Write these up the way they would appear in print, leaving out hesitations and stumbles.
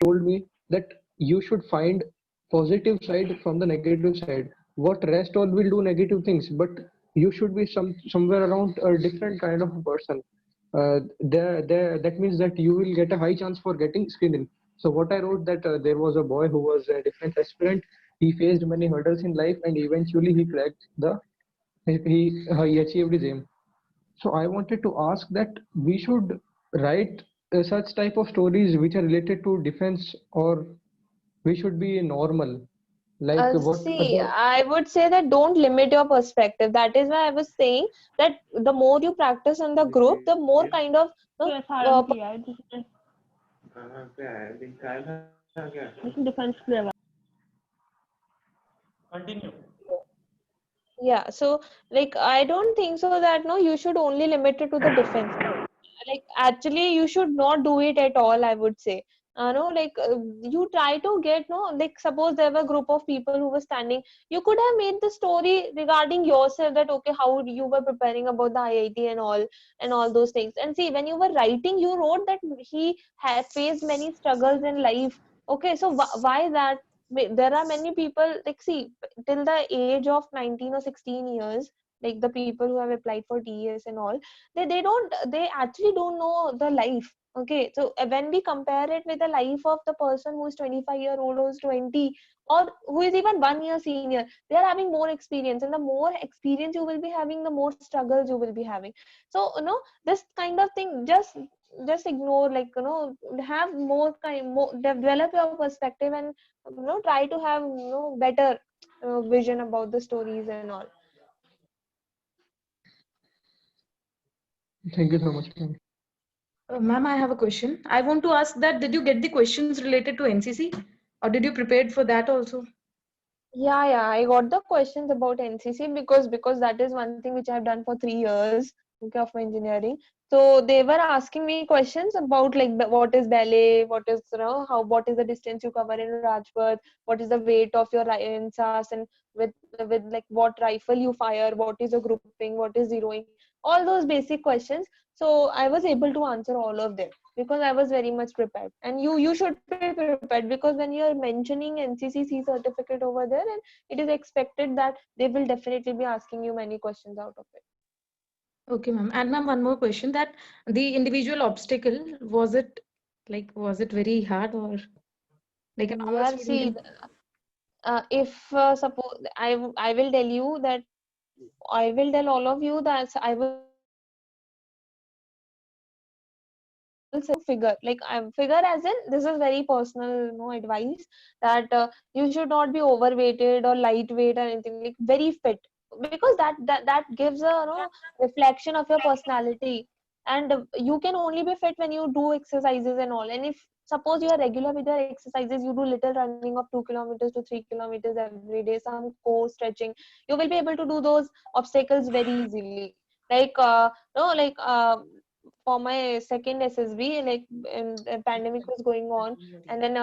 told me that you should find positive side from the negative side. What rest all will do negative things, but you should be somewhere around a different kind of a person. There that means that you will get a high chance for getting screened in. So what I wrote that there was a boy who was a defense aspirant. He faced many hurdles in life and eventually he cracked the he achieved his aim. So I wanted to ask that we should write such type of stories which are related to defense, or we should be normal, like what See, other. I would say that don't limit your perspective. That is why I was saying that the more you practice in the group, the more kind of yes, I am clear. This is defense clear. Continue. yeah. So like I don't think so that no, you should only limit it to the defense. Like actually you should not do it at all, I would say. No, like you try to get no, like suppose there were a group of people who were standing, you could have made the story regarding yourself, that okay, how you were preparing about the IIT and all those things. And see, when you were writing, you wrote that he has faced many struggles in life. Okay, so why that? There are many people, like see, till the age of 19 or 16 years, like the people who have applied for TES and all, they actually don't know the life. Okay, so when we compare it with the life of the person who is 25-year-old, who is 20, or who is even 1 year senior, they are having more experience, and the more experience you will be having, the more struggles you will be having. So this kind of thing, just ignore, like have more kind, more develop your perspective, and try to have better vision about the stories and all. Thank you so much, ma'am. Ma'am, I have a question. I want to ask that did you get the questions related to NCC, or did you prepared for that also? Yeah, I got the questions about NCC because that is one thing which I've done for 3 years, okay, of my engineering. So they were asking me questions about like what is ballet, what is what is the distance you cover in Rajpath, what is the weight of your insas, and with like what rifle you fire, what is your grouping, what is zeroing, all those basic questions. So I was able to answer all of them because I was very much prepared. And you should be prepared, because when you're mentioning NCCC certificate over there, and it is expected that they will definitely be asking you many questions out of it. Okay, ma'am. And ma'am, one more question, that the individual obstacle, was it very hard, or like a normal Yeah, student see, can? if suppose I will tell you that, I will tell all of you that I will say figure, like figure as in, this is very personal advice, that you should not be overweighted or lightweight or anything, like very fit, because that gives a reflection of your personality. And you can only be fit when you do exercises and all. And if suppose you are regular with your exercises, you do little running of 2 kilometers to 3 kilometers every day, some core stretching, you will be able to do those obstacles very easily. Like no like for my second SSB, like the pandemic was going on, and then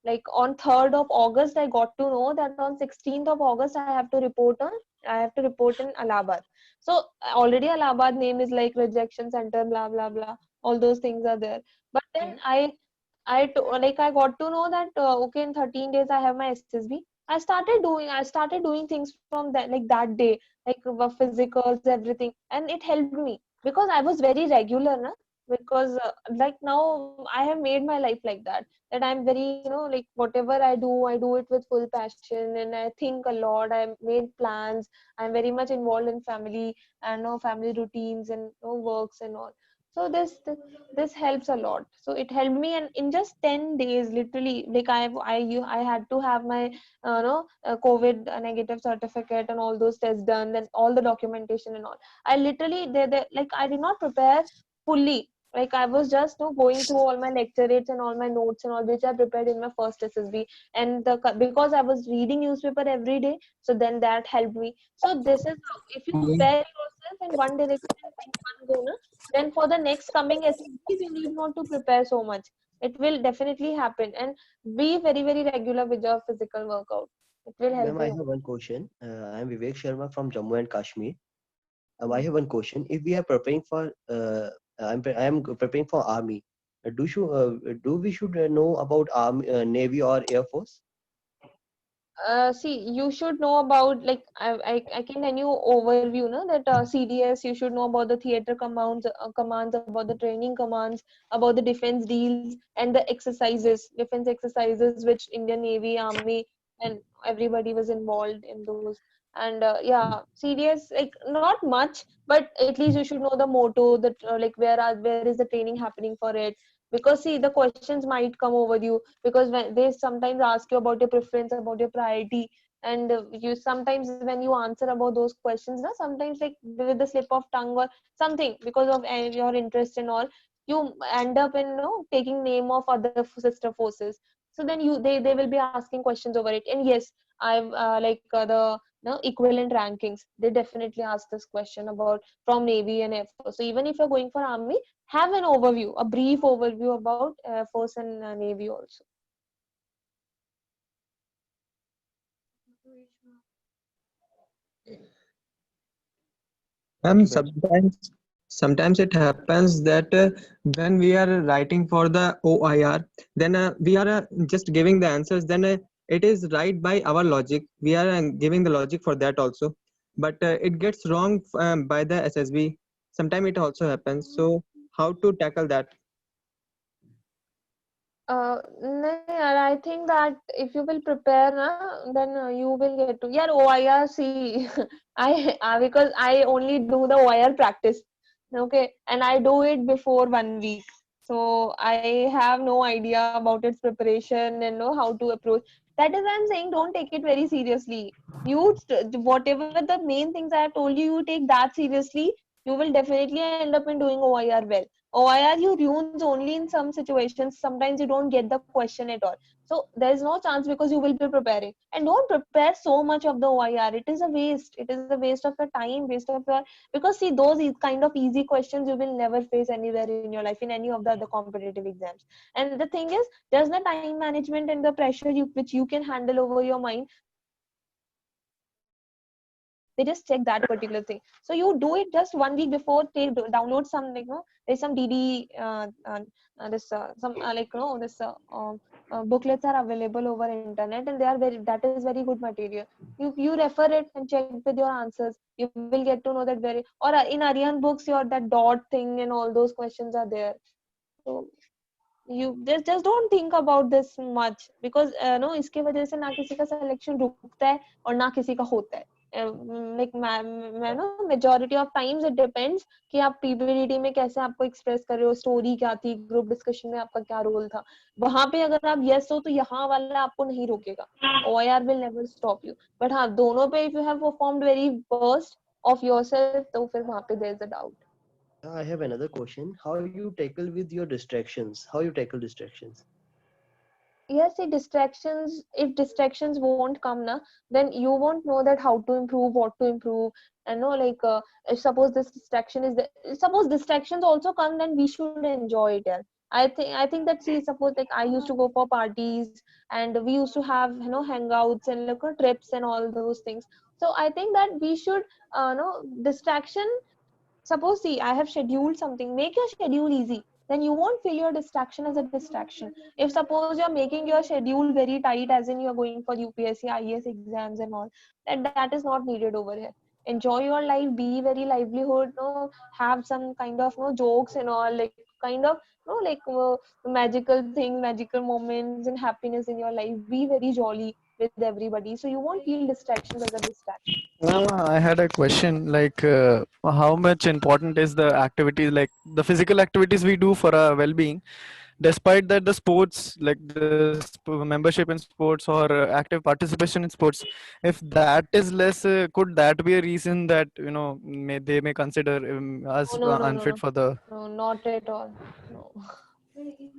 like on 3rd of August, I got to know that on 16th of August I have to report in Allahabad. So already Allahabad name is like rejection center, blah blah blah. All those things are there. But then I got to know that okay, in 13 days I have my SSB. I started doing things from that, like that day, like physicals, everything, and it helped me because I was very regular, na? Because like now I have made my life like that I'm very like whatever I do it with full passion, and I think a lot. I made plans. I'm very much involved in family and family routines and works and all. So this helps a lot. So it helped me, and in just 10 days, literally, like I had to have my COVID negative certificate and all those tests done, then all the documentation and all. I literally they like I did not prepare fully. Like I was just going through all my lecturates and all my notes and all, which I prepared in my first SSB. And because I was reading newspaper every day, so then that helped me. So this is how, if you prepare yourself in one direction and in one go, na, then for the next coming SSBs, you need not to prepare so much. It will definitely happen. And be very, very regular with your physical workout. It will help Ma'am, I you. have one question. I'm Vivek Sharma from Jammu and Kashmir. I have one question. If we are preparing for, I am preparing for army. Do we should know about Army, Navy or Air Force? See, you should know about, like, I can tell you overview, no, that CDS, you should know about the theater commands, about the training commands, about the defense deals and the defense exercises, which Indian Navy, Army, and everybody was involved in those. And yeah, CDS, like, not much, but at least you should know the motto, that like, where is the training happening for it. Because see, the questions might come over you, because when they sometimes ask you about your preference, about your priority, and you sometimes, when you answer about those questions, na, sometimes, like, with the slip of tongue or something, because of your interest and all, you end up in, taking name of other sister forces. So then they will be asking questions over it. And yes, I've like the equivalent rankings, they definitely ask this question about from Navy and Air Force. So even if you're going for Army, have an overview, a brief overview about Air Force and Navy also. Thank you very much. Sometimes it happens that when we are writing for the OIR, then we are just giving the answers. Then it is right by our logic. We are giving the logic for that also, but it gets wrong by the SSB. Sometimes it also happens. So how to tackle that? No, I think that if you will prepare, na, then you will get to. Yeah, OIR. See, I because I only do the OIR practice, okay, and I do it before 1 week, so I have no idea about its preparation and know how to approach. That is why I'm saying, don't take it very seriously. Whatever the main things I have told you, you take that seriously. You will definitely end up in doing OIR well. OIR you ruins only in some situations. Sometimes you don't get the question at all. So there is no chance, because you will be preparing. And don't prepare so much of the OIR. It is a waste. It is a waste of your time, waste of your, because see, those kind of easy questions you will never face anywhere in your life, in any of the other competitive exams. And the thing is, there's the time management and the pressure which you can handle over your mind. They just check that particular thing. So you do it just 1 week before. Take download some, there's some DD booklets are available over internet, and that is very good material. You refer it and check with your answers. You will get to know that very, or in Aryan books, your that dot thing and all those questions are there. So you just don't think about this much, because no, इसके वजह से ना किसी का selection रुकता है और ना किसी का होता है. Like majority of times it depends कि आप PPT में कैसे आपको express कर रहे हो, story क्या थी, group discussion में आपका क्या role था. वहां पे अगर आप yes हो, तो यहाँ वाला आपको नहीं रोकेगा. OIR will never stop you. But हाँ, दोनों पे if you have performed very worst of yourself, तो फिर वहां पे there is a doubt. I have another question. How you tackle with your distractions? How you tackle distractions? Yes, if distractions won't come na, then you won't know that how to improve, what to improve. And no, like if suppose this distraction is the, suppose distractions also come, then we should enjoy it. Yeah. I think that, see, suppose like I used to go for parties, and we used to have hangouts and like trips and all those things. So I think that we should no distraction. Suppose, see, I have scheduled something. Make your schedule easy. Then you won't feel your distraction as a distraction. If suppose you're making your schedule very tight, as in you're going for UPSC, IAS exams and all, that is not needed over here. Enjoy your life, be very livelihood, no, have some kind of no jokes and all, like kind of no like magical thing, magical moments and happiness in your life. Be very jolly with everybody, so you won't feel distractions as a distraction. I had a question like how much important is the activities, like the physical activities we do for our well-being, despite that the sports, like the membership in sports or active participation in sports, if that is less, could that be a reason that they may consider us No, no, no, no, unfit no, for the. no, not at all. No.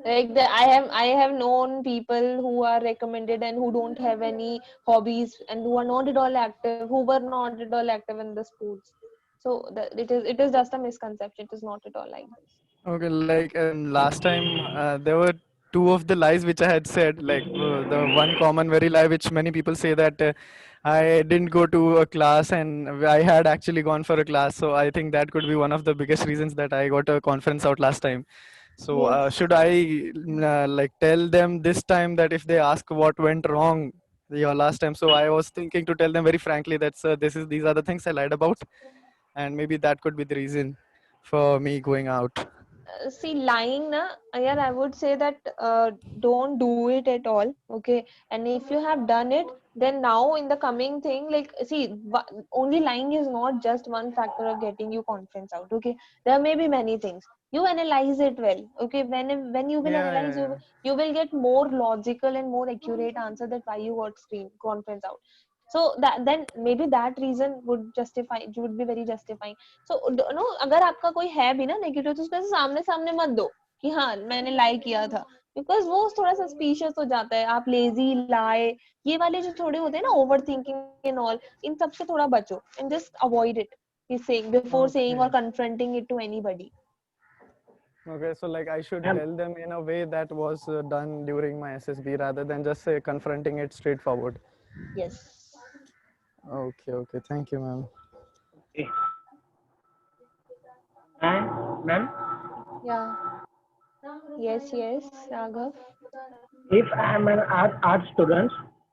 Like I have known people who are recommended and who don't have any hobbies and who are not at all active, who were not at all active in the sports. So it is just a misconception. It is not at all like this. Okay, like last time there were two of the lies which I had said. Like the one common very lie which many people say that I didn't go to a class and I had actually gone for a class. So I think that could be one of the biggest reasons that I got a conference out last time. So Yes. should I like tell them this time that if they ask what went wrong your last time? So I was thinking to tell them very frankly that sir, these are the things I lied about, and maybe that could be the reason for me going out. See, lying na, yeah, I would say that don't do it at all. Okay, and if you have done it, then now in the coming thing, like, see, only lying is not just one factor of getting you confidence out. Okay, there may be many things. You analyze it well. Okay, when you will Yeah, analyze, yeah, yeah. you will get more logical and more accurate answer that why you got screen confidence out. So that then maybe that reason would be very justifying. So no अगर आपका कोई है भी ना negative तो उसके सामने सामने मत दो कि हाँ मैंने लाई किया था, बिकॉज वो थोड़ा सस्पिशियस हो जाता है. आप लेजी लाए ये वाले जो थोड़े होते हैं ना ओवर थिंकिंग एंड ऑल, इन सब से थोड़ा बचो and just avoid it before saying और Okay. Confronting it to anybody. Okay, so like I should Ma'am, tell them in a way that was done during my SSB rather than just say confronting it straightforward. Yes. Okay, okay. Thank you, ma'am. okay. And ma'am, Yeah. Yes, Raghav. if I am an art student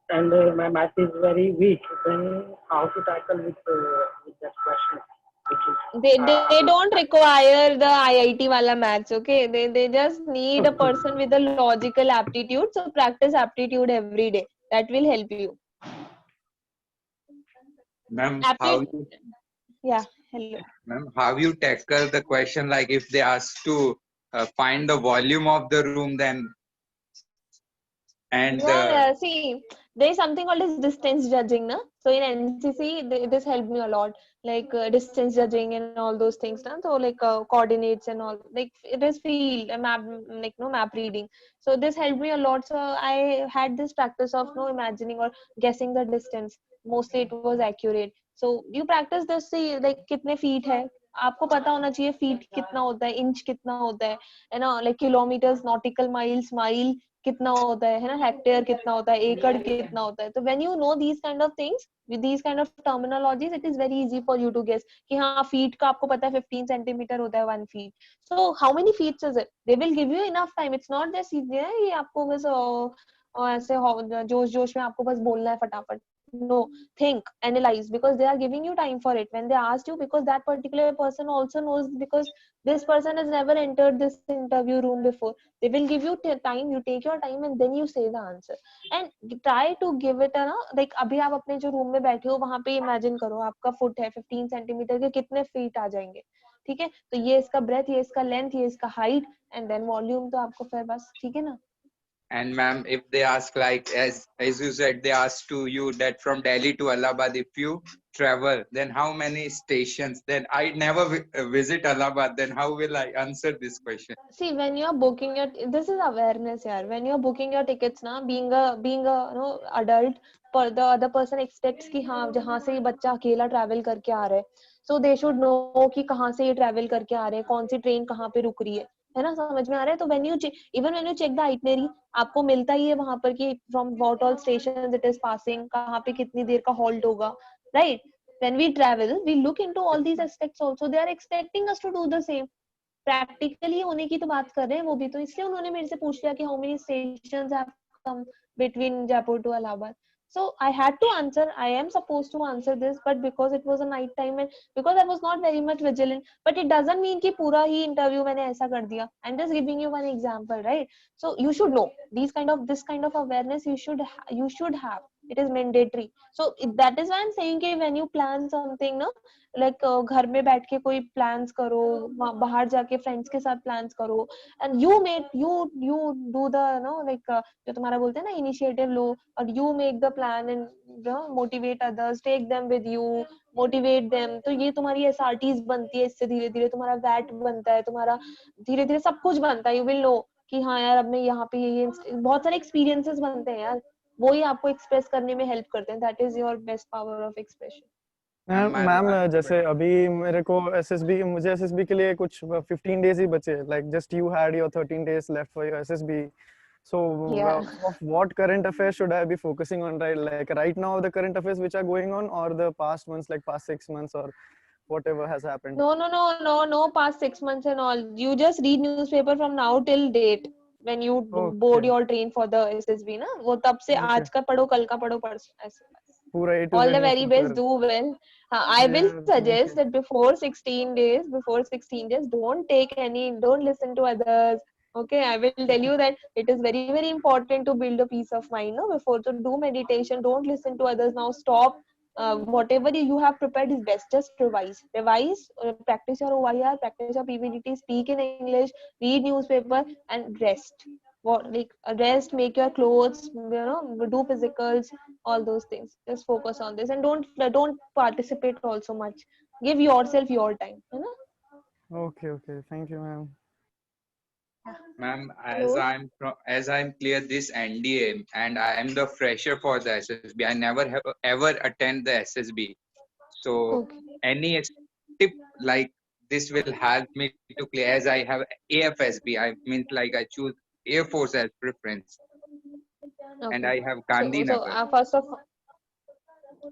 and my math is very weak, then how to tackle with that question, which is They don't require the IIT wala maths. Okay, they just need a okay. person with a logical aptitude. So practice aptitude every day. That will help you. Ma'am, Aptitude. Yeah. Hello. how you tackle the question like if they ask to find the volume of the room, then and Yeah. See, there is something called as distance judging, na? So in NCC, this helped me a lot, like distance judging and all those things, na? So like coordinates and all, like it is field map, like no map reading. So this helped me a lot. So I had this practice of no imagining or guessing the distance. Mostly it was accurate. So you practice this, see like कितने feet है, आपको पता होना चाहिए feet कितना होता है, inch कितना होता है ना, like kilometers, nautical miles, mile कितना होता है ना, हेक्टेयर कितना होता है, एकड़ कितना होता है. तो when you know these kind of things with these kind of terminologies it is very easy for you to guess कि हाँ फीट का आपको पता है 15 सेंटीमीटर होता है 1 feet. So how many feets is it, they will give you enough time. It's not just ये आपको बस ऐसे जोश जोश में आपको बस बोलना है फटाफट. No, think, analyze, because they are giving you time for it when they asked you, because that particular person also knows, because this person has never entered this interview room before. They will give you time, you take your time and then you say the answer and try to give it a ना, like अभी आप अपने जो room में बैठे हो वहां पे इमेजिन करो आपका फुट है 15 सेंटीमीटर के, कितने फीट आ जाएंगे. ठीक है, तो ये इसका ब्रेथ, ये इसका लेंथ, ये इसका हाइट एंड देन वॉल्यूम. तो आपको फिर बस ठीक है ना. and ma'am, if they ask like as you said, they ask to you that from Delhi to Allahabad, if you travel, then how many stations? Then I never visit Allahabad. Then how will I answer this question? See, when you're booking your, this is awareness yaar. When you're booking your tickets na, being a adult, पर the other person expects कि हाँ जहाँ से ये बच्चा अकेला travel करके आ रहा है, so they should know कि कहाँ से ये travel करके आ रहे हैं, कौन सी train कहाँ पे रुक रही है ना, समझ में आ रहा है. तो when you even when you check the itinerary, आपको मिलता ही है वहां पर कि from what all stations it is passing, कहाँ पे कितनी देर का halt होगा, right? When we travel, we look into all these aspects also. They are expecting us to do the same. Practically होने की तो बात कर रहे हैं वो भी, तो इसलिए उन्होंने मेरे से पूछ लिया कि how many stations have come between Jaipur to Allahabad. So I had to answer. I am supposed to answer this, but because it was a night time and because I was not very much vigilant, but it doesn't mean कि पूरा ही interview मैंने ऐसा कर दिया. I'm just giving you one example, right? So you should know this kind of awareness you should have. It is mandatory. So that is why I'm saying कि when you plan something ना, like घर में बैठ के कोई plans करो, बाहर जाके friends के साथ plans करो, and you do the like जो तुम्हारा बोलते हैं ना initiative लो, और you make the plan and motivate others, take them with you, motivate them. तो ये तुम्हारी SRTs बनती है, इससे धीरे धीरे तुम्हारा VAT बनता है, तुम्हारा धीरे धीरे सब कुछ बनता है. You will know कि हाँ यार अब मैं यहाँ पे ये बहुत सारे experiences बनते हैं यार, वो ही आपको express करने में help करते हैं. That is your best power of expression. My ma'am last जैसे अभी मेरे को मुझे एसएसबी के लिए कुछ 15 डेज ही बचे, like just you had your 13 days left for your SSB. So Yeah. of what current affairs should I be focusing on, right? Like right now the current affairs which are going on, or the past months, like past 6 months or whatever has happened. No, past 6 months and all. You just read newspaper from now till date when you board Okay. your train for the SSB ना वो तब से Okay. आज का पढ़ो कल का पढ़ो परसों ऐसे पूरा A to all Z the very best, newspaper. do well. I will Yeah, thank suggest you. that before 16 days, don't listen to others. Okay, I will tell you that it is very, very important to build a peace of mind. No, before to do meditation, don't listen to others. Now stop. Whatever you have prepared is best. Just revise, practice your OIR, practice your PPDT, speak in English, read newspaper, and rest. Rest, make your clothes, do physicals, all those things. Just focus on this and don't participate also much. Give yourself your time, Okay, okay. Thank you, ma'am. Ma'am, Hello. as I'm clear this NDA and I am the fresher for the SSB. I never have ever attend the SSB. So Okay. any tip like this will help me to clear as I have AFSB. I means like I choose Air Force as preference and Okay. I have So so Gandhinagar. first of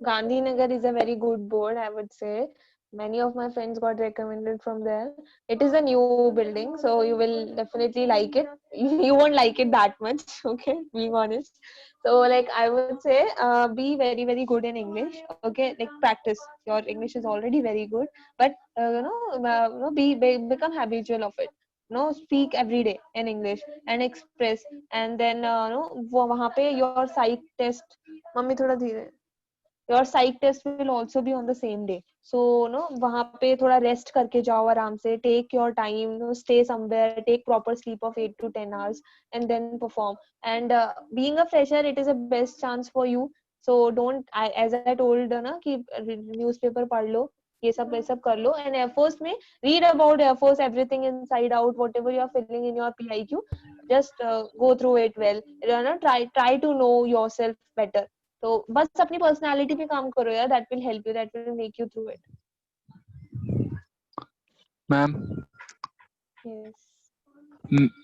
Gandhinagar is a very good board, I would say. Many of my friends got recommended from there. It is a new building, so you will definitely like it. You won't like it that much, okay? Being honest. So, like I would say, be very very good in English. Okay, like practice. Your English is already very good, but become habitual of it. No, speak every day in English and express, and then वहाँ पे your psych test. Mummy थोड़ा धीरे your psych test will also be on the same day, so no वहां पे थोड़ा rest करके जाओ आराम से, take your time, stay somewhere, take proper sleep of 8 to 10 hours and then perform. And being a fresher, it is a best chance for you. So don't as I told ना कि newspaper पढ़ लो, ये सब कर लो. And Air Force में read about Air Force, everything inside out, whatever you are feeling in your PIQ, just go through it well. Try to know yourself better. तो बस अपनी पर्सनालिटी पे काम करो यार, that will help you, that will make you through it. Ma'am, Yes.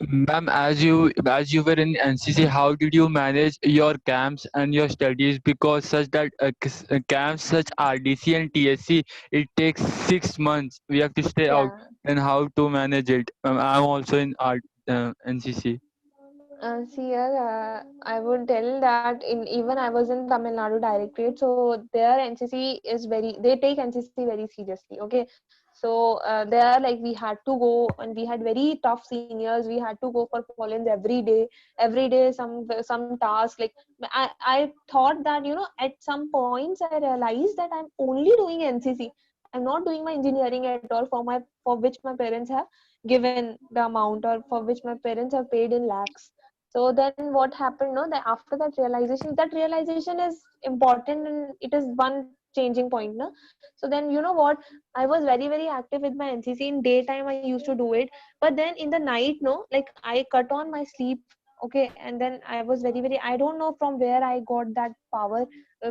ma'am, as you were in NCC, how did you manage your camps and your studies? Because such that camps such RDC and TSC, it takes 6 months. We have to stay out. Yeah. And how to manage it? I'm also in NCC. See here, I would tell that in even I was in Tamil Nadu Directorate, so their NCC is they take NCC very seriously. Okay, so there like we had to go and we had very tough seniors. We had to go for call-ins every day some task. Like I thought that at some points I realized that I'm only doing NCC. I'm not doing my engineering at all for which my parents have given the amount, or for which my parents have paid in lakhs. So then what happened, no, that after that realization is important, and it is one changing point, no. So then what, I was very very active with my NCC. In daytime I used to do it, but then in the night, no, like I cut on my sleep. Okay, and then I was very very, I don't know from where I got that power.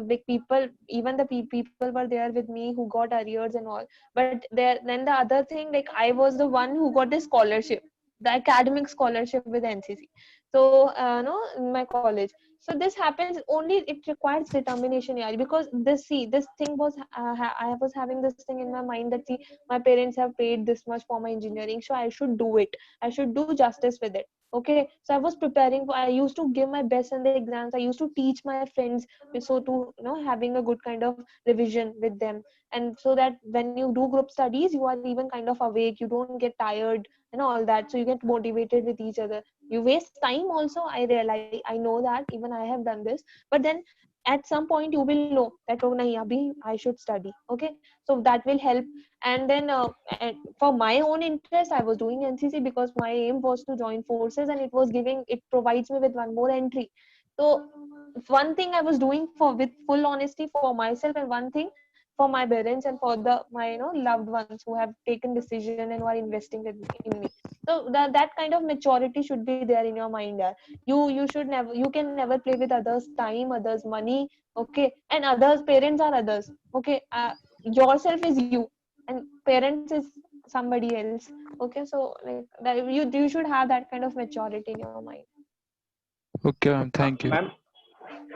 Big people, even the people were there with me who got arrears and all. But then the other thing, like I was the one who got the scholarship, the academic scholarship with NCC. So no, in my college. So this happens only, it requires determination, yeah, because this thing was I was having this thing in my mind that see, my parents have paid this much for my engineering, so I should do it, I should do justice with it. Okay, so I was preparing for, I used to give my best in the exams, I used to teach my friends, so to having a good kind of revision with them. And so that when you do group studies, you are even kind of awake, you don't get tired and all that, so you get motivated with each other. You waste time also, I know that, even I have done this. But then at some point you will know that oh nahi, abhi I should study. Okay, so that will help. And then and for my own interest, I was doing NCC because my aim was to join forces, and it provides me with one more entry. So one thing I was doing for with full honesty for myself, and one thing for my parents and for my loved ones who have taken decision and who are investing in me. So that kind of maturity should be there in your mind, yeah. You should never, you can never play with others time, others money. Okay, and others parents are others. Okay, yourself is you, and parents is somebody else. Okay, so like that, you should have that kind of maturity in your mind. Okay, ma'am. Thank you. Ma'am,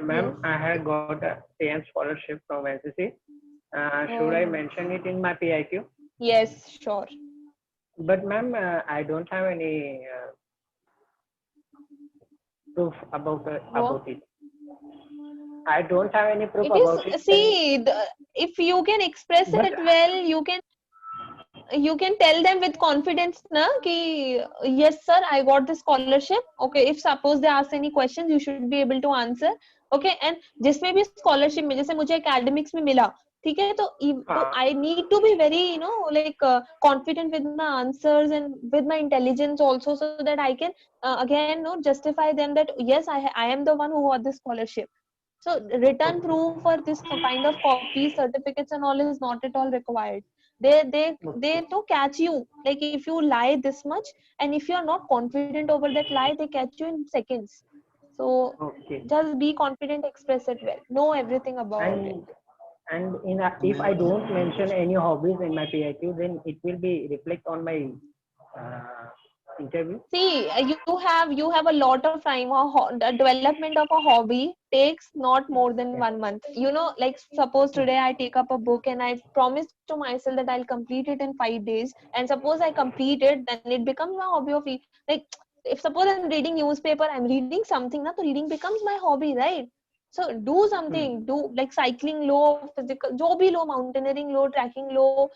Yes. I had got a TN scholarship from NCC, Should I Oh, mention it in my PIQ? yes, sure. But ma'am, I don't have any proof What? about it. I don't have any proof It is, about it. Then, see, if you can express but it well, you can tell them with confidence na ki yes sir, I got the scholarship. Okay, if suppose they ask any questions you should be able to answer. Okay, and जिसमें भी scholarship में जैसे मुझे academics में मिला, ठीक है, तो हाँ, I need to be very like confident with my answers and with my intelligence also, so that I can again justify them that yes, I am the one who got this scholarship. So written proof for this kind of copies, certificates and all is not at all required. They okay, to catch you, like if you lie this much and if you are not confident over that lie, they catch you in seconds. So okay. just be confident, express it well, know everything about it. And if I don't mention any hobbies in my PIQ, then it will be reflect on my uh, interview. See, you have a lot of time. The development of a hobby takes not more than Yeah. 1 month. Like suppose today I take up a book and I promise to myself that I'll complete it in 5 days. And suppose I complete it, then it becomes my hobby of like if suppose I'm reading newspaper, I'm reading something. Na, so reading becomes my hobby, right? So do Hmm. something. Do like cycling low, physical, जो भी लो, mountaineering low, trekking low,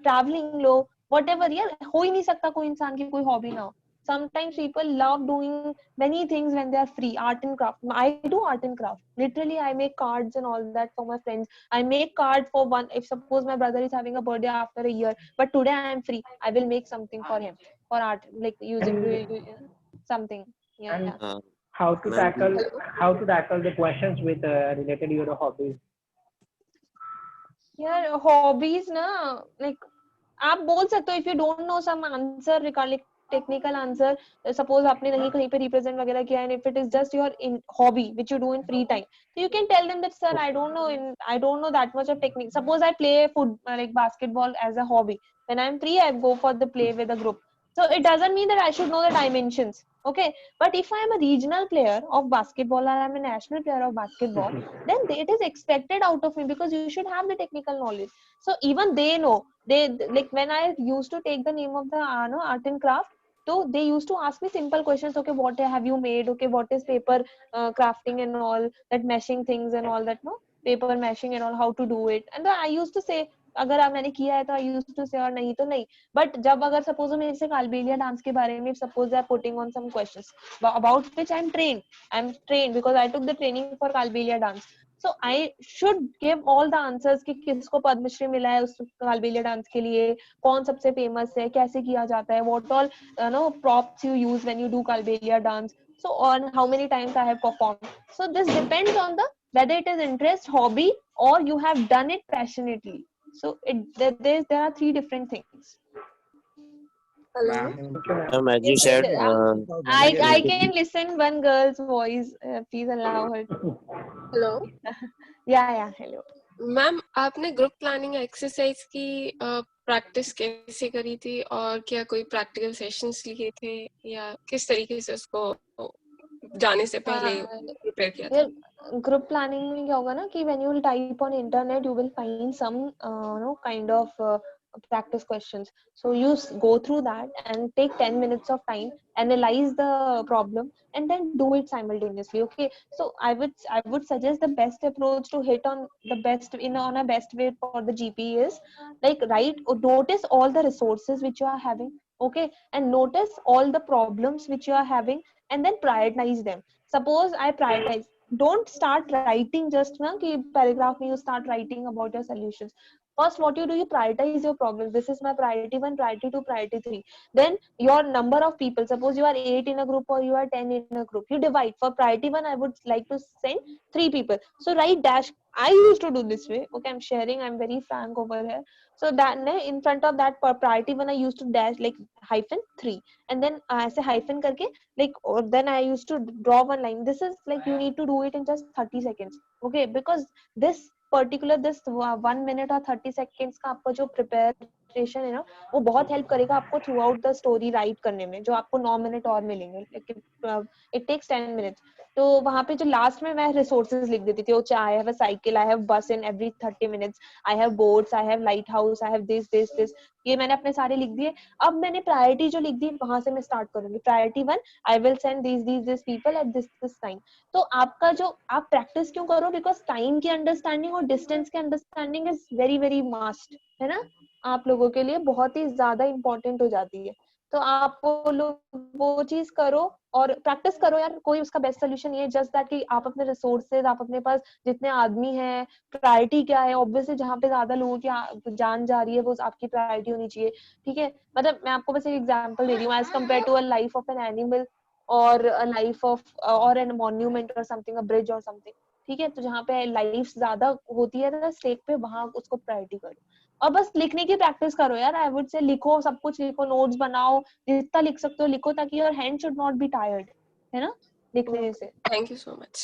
traveling low, whatever. यार हो ही नहीं सकता कोई इंसान की कोई hobby ना हो. Sometimes people love doing many things when they are free. Art and craft, I do art and craft. Literally I make cards and all that for my friends. I make card for one, if suppose my brother is having a birthday after a year, but today I am free, I will make something for him, for art, like using And something. Yeah. and how to Ma'am, tackle Hello. how to tackle the questions with related to your hobbies. Yeah, hobbies na, like आप बोल सकते हो, if you don't know some answer regarding technical answer, suppose आपने नहीं कहीं पे represent वगैरह किया, and if it is just your in hobby which you do in free time, so you can tell them that sir, I don't know that much of technique. Suppose I play foot like basketball as a hobby. When I'm free, I go for the play with a group. So it doesn't mean that I should know the dimensions. Okay, but if I am a regional player of basketball or I'm a national player of basketball, then it is expected out of me because you should have the technical knowledge. So even they know, they like when I used to take the name of the no, art and craft, so they used to ask me simple questions. Okay, what have you made? Okay, what is paper crafting and all that, meshing things and all that, no, paper meshing and all, how to do it. And I used to say अगर मैंने किया है तो I used to say, और नहीं तो नहीं. But जब अगर suppose मेरे से कालबेलिया डांस के बारे में suppose they are putting on some questions about which I'm trained because I took the training for Kalbelia dance. So I should give all the answers कि किसको पद्मश्री मिला है उस कालबेलिया डांस के लिए, कौन सबसे फेमस है, कैसे किया जाता है, what all props you use when you do Kalbelia dance, so on how many times I have performed. So this depends on the whether it is interest, hobby, or you have done it passionately. So there are three different things. Hello. Ma'am, Thank you, ma'am. ma'am, as you Yes, said, I can listen one girl's voice. Please allow her to. Hello Yeah, hello. Ma'am, आपने group planning exercise की practice कैसे करी थी और क्या कोई practical sessions लिए थे या किस तरीके से उसको जाने से पहले प्रिपेयर किया था? ग्रुप प्लानिंग में क्या होगा ना कि when you will type on internet you will find some kind of practice questions. So you go through that and take 10 minutes of time, analyze the problem, and then do it simultaneously. Okay, so I would suggest the best approach to hit on the best on a best way for the GP is like write or notice all the resources which you are having. Okay, and notice all the problems which you are having, and then prioritize them. Suppose I prioritize, don't start writing just na ki paragraph mein you start writing about your solutions. First what you do, you prioritize your problems. This is my priority 1, priority 2, priority 3. Then your number of people, suppose you are 8 in a group or you are 10 in a group, you divide. For priority 1 I would like to send 3 people, so write dash. I used to do this way. Okay, I'm sharing, I'm very frank over here. So that in front of that priority 1 I used to dash like -3, and then ऐसे hyphen करके like, or then I used to draw one line. This is like you need to do it in just 30 seconds. Okay, because this particular this 1 minute or 30 seconds का आपका जो prepare meditation है ना, वो बहुत help करेगा आपको through out the story right करने में, जो आपको 9 मिनट और मिलेंगे, इट टेक्स 10 मिनट्स। तो वहां पे जो लास्ट में मैं रिसोर्सेज लिख देती थी, I have a cycle, I have bus in every 30 minutes, I have boats, I have lighthouse, I have this this this, ये मैंने अपने सारे लिख दिए। अब मैंने प्रायोरिटी जो लिख दी वहां से मैं स्टार्ट करूंगी। Priority 1, I will send this people at this time. तो आपका जो आप प्रैक्टिस क्यों करो, बिकॉज टाइम की अंडरस्टैंडिंग और डिस्टेंस की understanding is very very must, है ना, आप लोगों के लिए बहुत ही ज्यादा इंपॉर्टेंट हो जाती है। तो आप वो लोग वो चीज करो और प्रैक्टिस करो यार। कोई उसका बेस्ट सोल्यूशन ये है जस्ट दैट कि आप अपने रिसोर्सेज, आप अपने पास जितने आदमी हैं, प्रायोरिटी क्या है, ऑब्वियसली जहाँ पे ज्यादा लोगों की जान जा रही है वो आपकी प्रायोरिटी होनी चाहिए, ठीक है। मतलब मैं आपको बस एक एग्जांपल दे रही हूँ, as compare to a life of an animal or a life of or an monument or something, a bridge or something, ठीक है। तो जहाँ पे लाइफ ज्यादा होती है ना स्टेक पे, वहां उसको प्रायोरिटी करो। और बस लिखने की प्रैक्टिस करो यार, आई वुड से लिखो, सब कुछ लिखो, नोट्स बनाओ, जितना लिख सकते हो लिखो, ताकि your hand should not be tired, है ना, लिखने से। Thank you so much.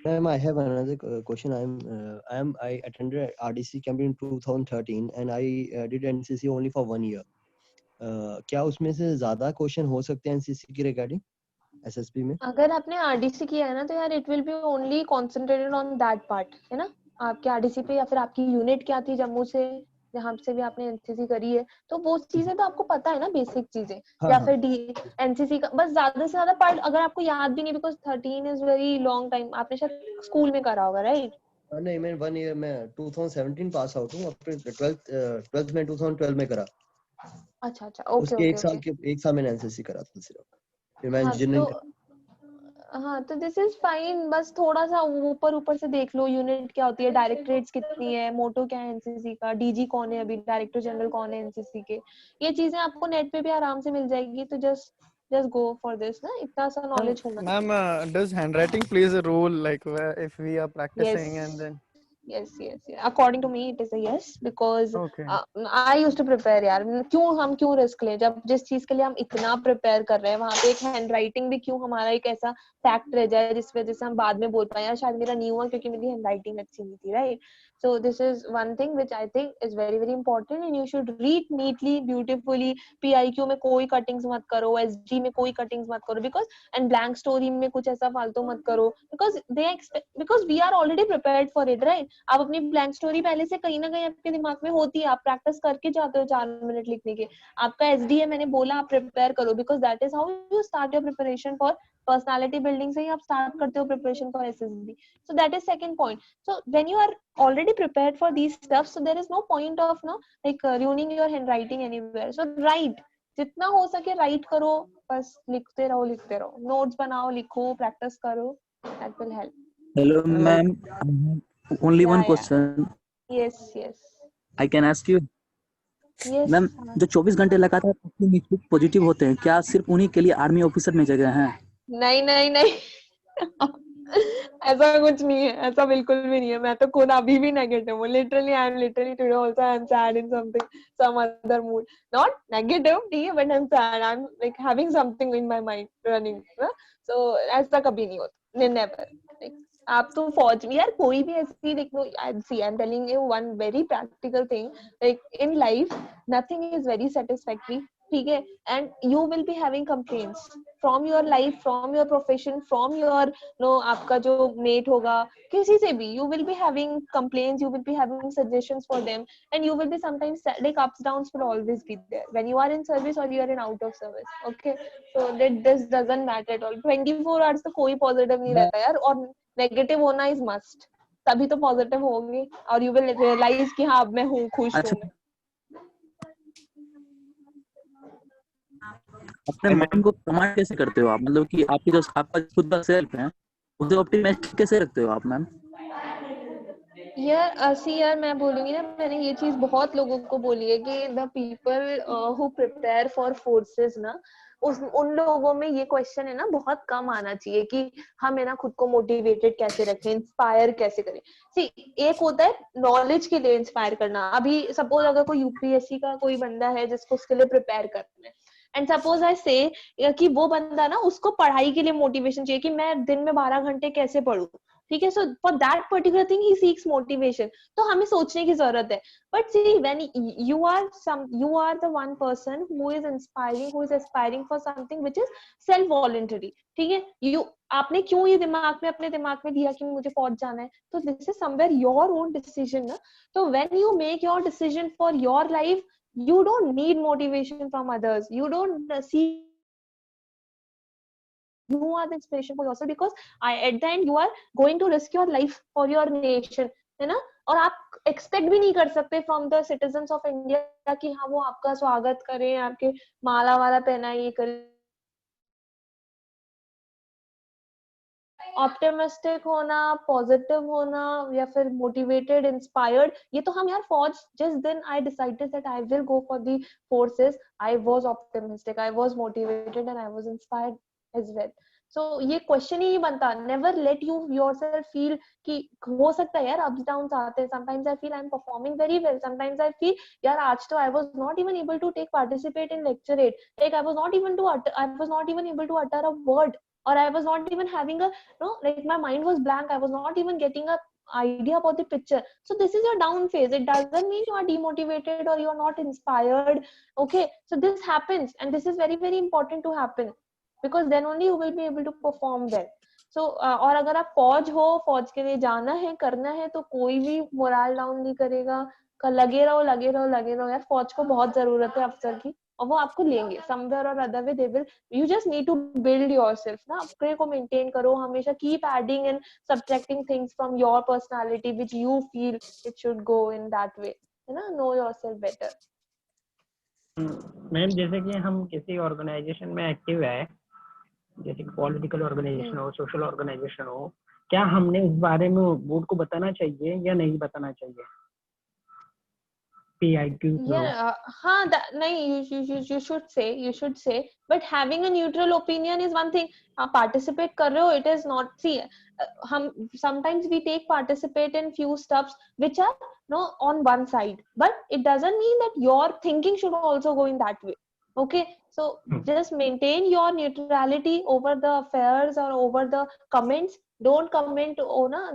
Ma'am, I have another question. I attended RDC camp in 2013 and I did NCC only for 1 year. क्या उसमें से ज्यादा क्वेश्चन हो सकते हैं एनसीसी की रिगार्डिंग एसएसपी में? अगर आपने आरडीसी किया है ना, तो यार it will be only concentrated on that part, है ना। आपके आरडीसी पे या फिर आपकी यूनिट क्या थी जम्मू से, जहाँ से भी आपने एनसीसी करी है, तो वो चीजें तो आपको पता है ना, बेसिक चीजें। हाँ या हाँ। फिर डी एनसीसी का बस ज्यादा से ज्यादा पार्ट अगर आपको याद भी नहीं, because 13 is very long time, आपने शायद स्कूल में करा होगा, राइट? नहीं, मैं 1 ईयर में 2017 पास आउट हूँ, अपने 12th में 2012 में करा। अच्छा अच्छा, ओके उसके ओके एक साल मैंने एनसीसी करा था सिर्फ, फिर मैं हाँ इंजीनियरिंग तो हाँ तो दिस इज फाइन। बस थोड़ा सा ऊपर ऊपर से देख लो, यूनिट क्या होती है, डायरेक्टरेट्स कितनी है, मोटो क्या है एनसीसी का, डीजी कौन है, अभी डायरेक्टर जनरल कौन है एनसीसी के, ये चीजें आपको नेट पे भी आराम से मिल जाएगी। तो जस्ट गो फॉर दिस ना, इतना सा नॉलेज होना Ma'am, चाहिए। does handwriting plays a role, like where if we are practicing and Yes. then Yes. According to me, it is a yes because okay. I used to prepare यार। क्यों risk लें जब जिस चीज के लिए हम इतना प्रिपेयर कर रहे हैं, वहां पे एक हैंड राइटिंग भी क्यों हमारा एक ऐसा फैक्ट रह जाए जिस वजह से हम बाद में बोल पाए यार शायद मेरा नहीं हुआ क्योंकि मेरी हैंड राइटिंग अच्छी नहीं थी, right. So this is one thing which I think is very very important and you should read neatly beautifully. PIQ में कोई कटिंग्स मत करो, एसजी में कोई कटिंग्स मत करो, बिकॉज एंड ब्लैंक स्टोरी में कुछ ऐसा फालतू मत करो, because we are already prepared for it, right. आप अपनी ब्लैंक स्टोरी पहले से कहीं ना कहीं आपके दिमाग में होती है, आप प्रैक्टिस करके जाते हो 4 मिनट लिखने के। आपका एसडी है, मैंने बोला आप प्रिपेयर करो, because that is how you start your preparation for personality building से ही आप स्टार्ट करते हो preparation for SSB. So that is second point. So when you are already prepared for these stuff, so there is no point of ruining your handwriting anywhere. So write, जितना हो सके right करो, बस लिखते रहो, notes बनाओ, लिखो, practice करो, that will help. Hello, Like ma'am. I have only one Yeah. question. Yes. I can ask you, Yes. Ma'am, जो 24 घंटे लगातार पॉजिटिव होते हैं, क्या सिर्फ उन्हीं के लिए आर्मी ऑफिसर में जगह है? नहीं ऐसा कुछ नहीं है, ऐसा बिल्कुल भी नहीं है। मैं तो खुद अभी भी नेगेटिव हूँ, literally I am literally today also I am sad in something, some other mood, not negative नहीं है, but I am sad, I am like having something in my mind running. So ऐसा कभी नहीं होता, never. Like आप तो फौज में यार, कोई भी ऐसी देखो, I am telling you one very practical thing, like in life nothing is very satisfactory, ठीक है। And you will be having complaints from your life, from your profession, from your आपका जो मेट होगा, किसी से भी, you will be having complaints, you will be having suggestions for them, and you will be sometimes like ups downs will always be there when you are in service or you are in out of service, okay। So that this doesn't matter at all, 24 hours तो कोई positive नहीं रहता यार, और negative होना is must, तभी तो positive होंगे और you will realize कि हाँ अब मैं हूँ, खुश हूँ अच्छा, मैं। अपने माइंड को कमांड कैसे करते हो आप? मतलब कि आपकी जो आपका खुद का सेल्फ है, उसे ऑप्टिमाइज कैसे रखते हो आप, मैम? यार मैं बोलूंगी ना, मैंने ये चीज बहुत लोगों को बोली है कि the people who prepare for forces ना, उन लोगों में ये क्वेश्चन है ना बहुत कम आना चाहिए कि हम है ना खुद को मोटिवेटेड कैसे रखें, इंस्पायर कैसे करें। सी, एक होता है नॉलेज के लिए इंस्पायर करना। अभी सपोज अगर कोई यूपीएससी का कोई बंदा है जिसको उसके लिए प्रिपेयर करना है, एंड सपोज आई से कि वो बंदा ना, उसको पढ़ाई के लिए मोटिवेशन चाहिए कि मैं दिन में 12 घंटे कैसे पढूं, ठीक है. So for that particular thing he seeks motivation. तो हमें सोचने की जरूरत है. But see, when you are the one person who is aspiring for something which is self voluntary. ठीक है. आपने क्यों ये अपने दिमाग में दिया कि मुझे फौज जाना है, तो this is somewhere your own decision ना. तो when you make your decision for your life, you don't need motivation from others, you don't seek motivation from others, you are the inspiration for yourself, because at the end you are going to risk your life for your nation, है ना. और आप expect भी नहीं कर सकते from the citizens of India कि हाँ वो आपका स्वागत करें, आपके माला वाला पहना ये करें. ऑप्टिमिस्टिक होना, पॉजिटिव होना, या फिर मोटिवेटेड, इंस्पायर्ड, ये तो हम यार फौज, जिस दिन I decided that I will go for the forces, I was optimistic, I was motivated and I was inspired as well. So ये क्वेश्चन ही नहीं बनता. Never let you yourself feel कि हो सकता है यार अप्स डाउन्स आते हैं. Sometimes I feel I am performing very well, sometimes I feel यार आज तो I was not even able to take participate in lecture 8, like I was not even able to utter a word, or I was not even having a like my mind was blank, I was not even getting a idea about the picture. So this is your down phase. It doesn't mean you are demotivated or you are not inspired. Okay, so this happens, and this is very very important to happen, because then only you will be able to perform well. So और अगर आप फौज के लिए जाना है, करना है, तो कोई भी मोरल डाउन नहीं करेगा. लगे रहो यार, फौज को बहुत जरूरत है अफसर की, और वो आपको लेंगे somewhere or other way. They will, you just need to build yourself ना, अपने को maintain करो हमेशा. keep adding and subtracting things from your personality which you feel it should go in that way, है ना. know yourself better. मैम जैसे कि हम किसी ऑर्गेनाइजेशन में एक्टिव है, जैसे कि पॉलिटिकल ऑर्गेनाइजेशन हो, सोशल ऑर्गेनाइजेशन हो, क्या हमने इस बारे में बोर्ड को बताना चाहिए या नहीं बताना चाहिए? Yeah, nahin, you should say, but having a neutral opinion is one thing. Participate कर रहे हो, it is not, see, sometimes we take participate in few stuffs which are on one side, but it doesn't mean that your thinking should also go in that way. Okay, so just maintain your neutrality over the affairs or over the comments. Don't comment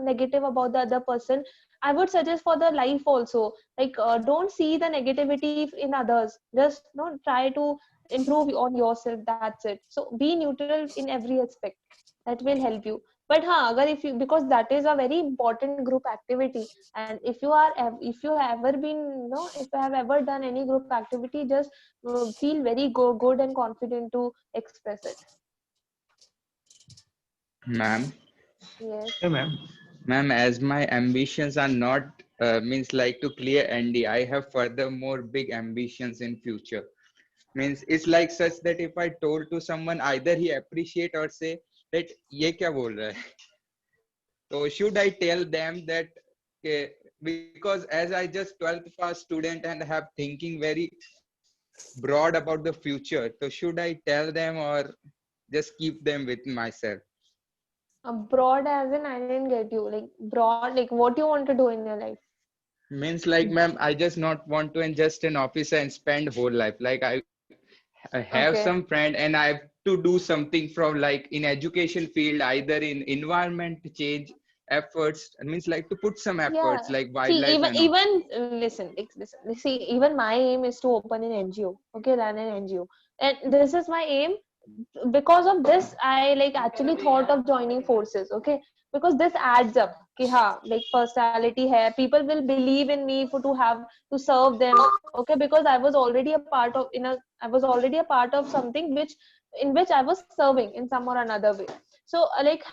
negative about the other person. I would suggest for the life also, like don't see the negativity in others, just try to improve on yourself, that's it. So be neutral in every aspect, that will help you. But agar if you, because that is a very important group activity, and if you have ever done any group activity, just feel very good and confident to express it. Ma'am. Yes. Hey, ma'am. Ma'am, as my ambitions are not means like to clear ND, I have furthermore big ambitions in future. Means it's like such that if I told to someone, either he appreciate or say that ये क्या बोल रहा है? So should I tell them that because as I just 12th pass student and have thinking very broad about the future, so should I tell them or just keep them with myself? Broad as in, I didn't get you. Like broad, like what you want to do in your life? Means like, ma'am, I just not want to and just an officer and spend whole life. Like I have some friend and I have to do something from like in education field, either in environment change efforts. It means like to put some efforts like wildlife. See, even listen. See, even my aim is to open an NGO. Okay, run an NGO, and this is my aim. Because of this, I like actually thought of joining forces. Okay, because this adds up. कि like personality hai, people will believe in me to serve them. Okay, because I was already a part of something in which I was serving in some or another way. So like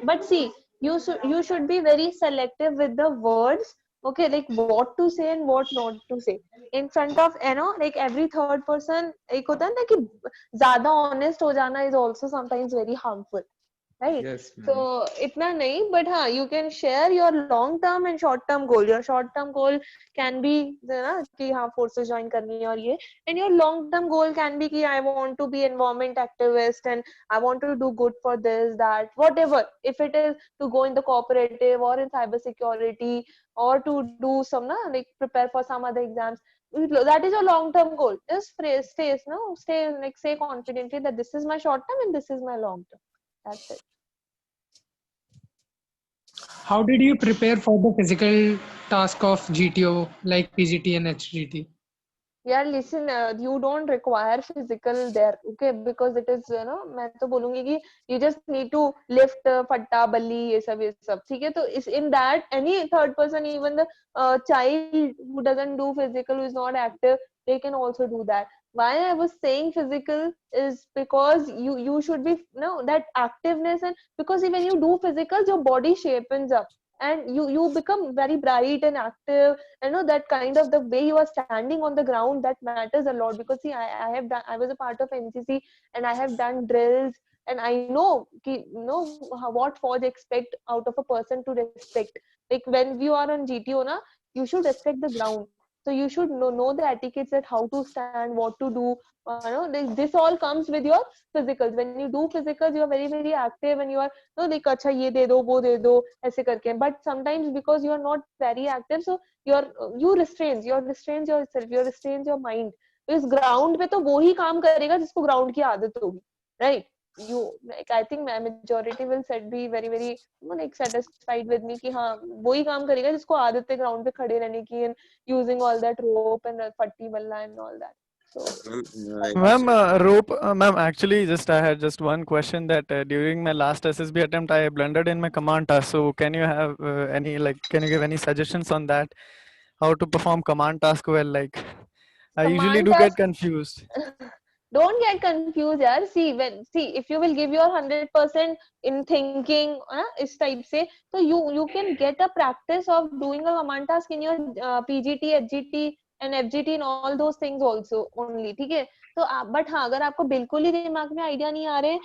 but see, you should be very selective with the words. Okay, like what to say and what not to say in front of like every third person. एक होता है ना कि ज़्यादा honest हो जाना is also sometimes very harmful. Right? Yes, so itna nahi, but you can share your long term and short term goal. Your short term goal can be कि forces join करनी है और ये, and your long term goal can be कि I want to be environment activist and I want to do good for this, that, whatever. If it is to go in the cooperative or in cyber security or to do some like prepare for some other exams, that is your long term goal. Just say confidently that this is my short term and this is my long term. That's it. How did you prepare for the physical task of GTO like PGT and HGT? Yeah, listen, you don't require physical there, okay? Because it is, मैं तो बोलूंगी कि you just need to lift फट्टा बल्ली ये सब ठीक है. तो is in that any third person, even the child who doesn't do physical, who is not active, they can also do that. Why I was saying physical is because you should be that activeness, and because when you do physical, your body shapens up and you become very bright and active. That kind of the way you are standing on the ground, that matters a lot. Because see, I was a part of NCC, and I have done drills, and I know what forge expect out of a person to respect. Like when you are on GTO na, you should respect the ground. So you should know the etiquettes, that how to stand, what to do. This all comes with your physicals. When you do physicals, you are very very active, and you are no like अच्छा ये दे दो वो दे दो ऐसे करके. But sometimes because you are not very active, so you restrains yourself, you restrains your mind. इस ground पे तो वो ही काम करेगा जिसको ground की आदत होगी, right? You like, I think majority will said be very very like satisfied with me कि हाँ वही काम करेगा जिसको आदत है ground पे खड़े रहने की, and using all that rope and पट्टी बल्ला and all that. So Ma'am, ma'am, actually, just I had just one question that during my last SSB attempt, I blundered in my command task. So, can you have can you give any suggestions on that? How to perform command task well? Like, I usually command do get task. confused. Don't get confused, yaar. See, if you will give your 100% in thinking, इस type से, so you can get a practice of doing a command task in your PGT, HGT and FGT and all those things also only, ठीक है. तो but हाँ, अगर आपको बिल्कुल ही दिमाग में आइडिया नहीं आ रहे,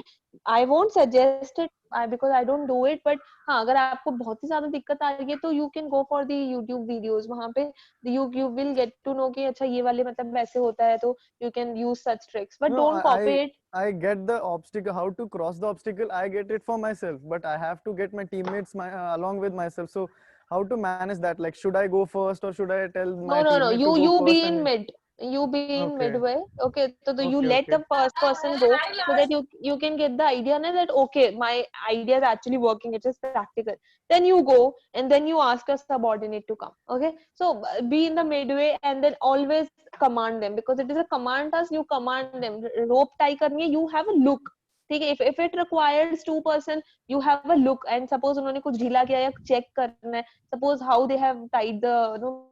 I won't suggest it because I don't do it. But हाँ, अगर आपको बहुत ही ज्यादा दिक्कत आ रही है, तो you can go for the YouTube videos. वहाँ पे you will get to know कि अच्छा ये वाले मतलब ऐसे होता है, तो you can use such tricks, but No, don't copy it. I get the obstacle, how to cross the obstacle. I get it for myself, but I have to get my teammates along with myself. So, how to manage that? Like, should I go first or should I tell my No. teammate to go You first? be in And mid. You be in okay, midway. Okay, so you okay, let okay. the first person go, so that you can get the idea na, that okay, my idea is actually working. It is practical. Then you go and then you ask a subordinate to come. Okay, so be in the midway and then always command them, because it is a command task. You command them. Rope tie करनी है. You have a look. ठीक है, if it requires 2%, you have a look, and suppose उन्होंने कुछ ढीला किया या check करना है, suppose how they have tied the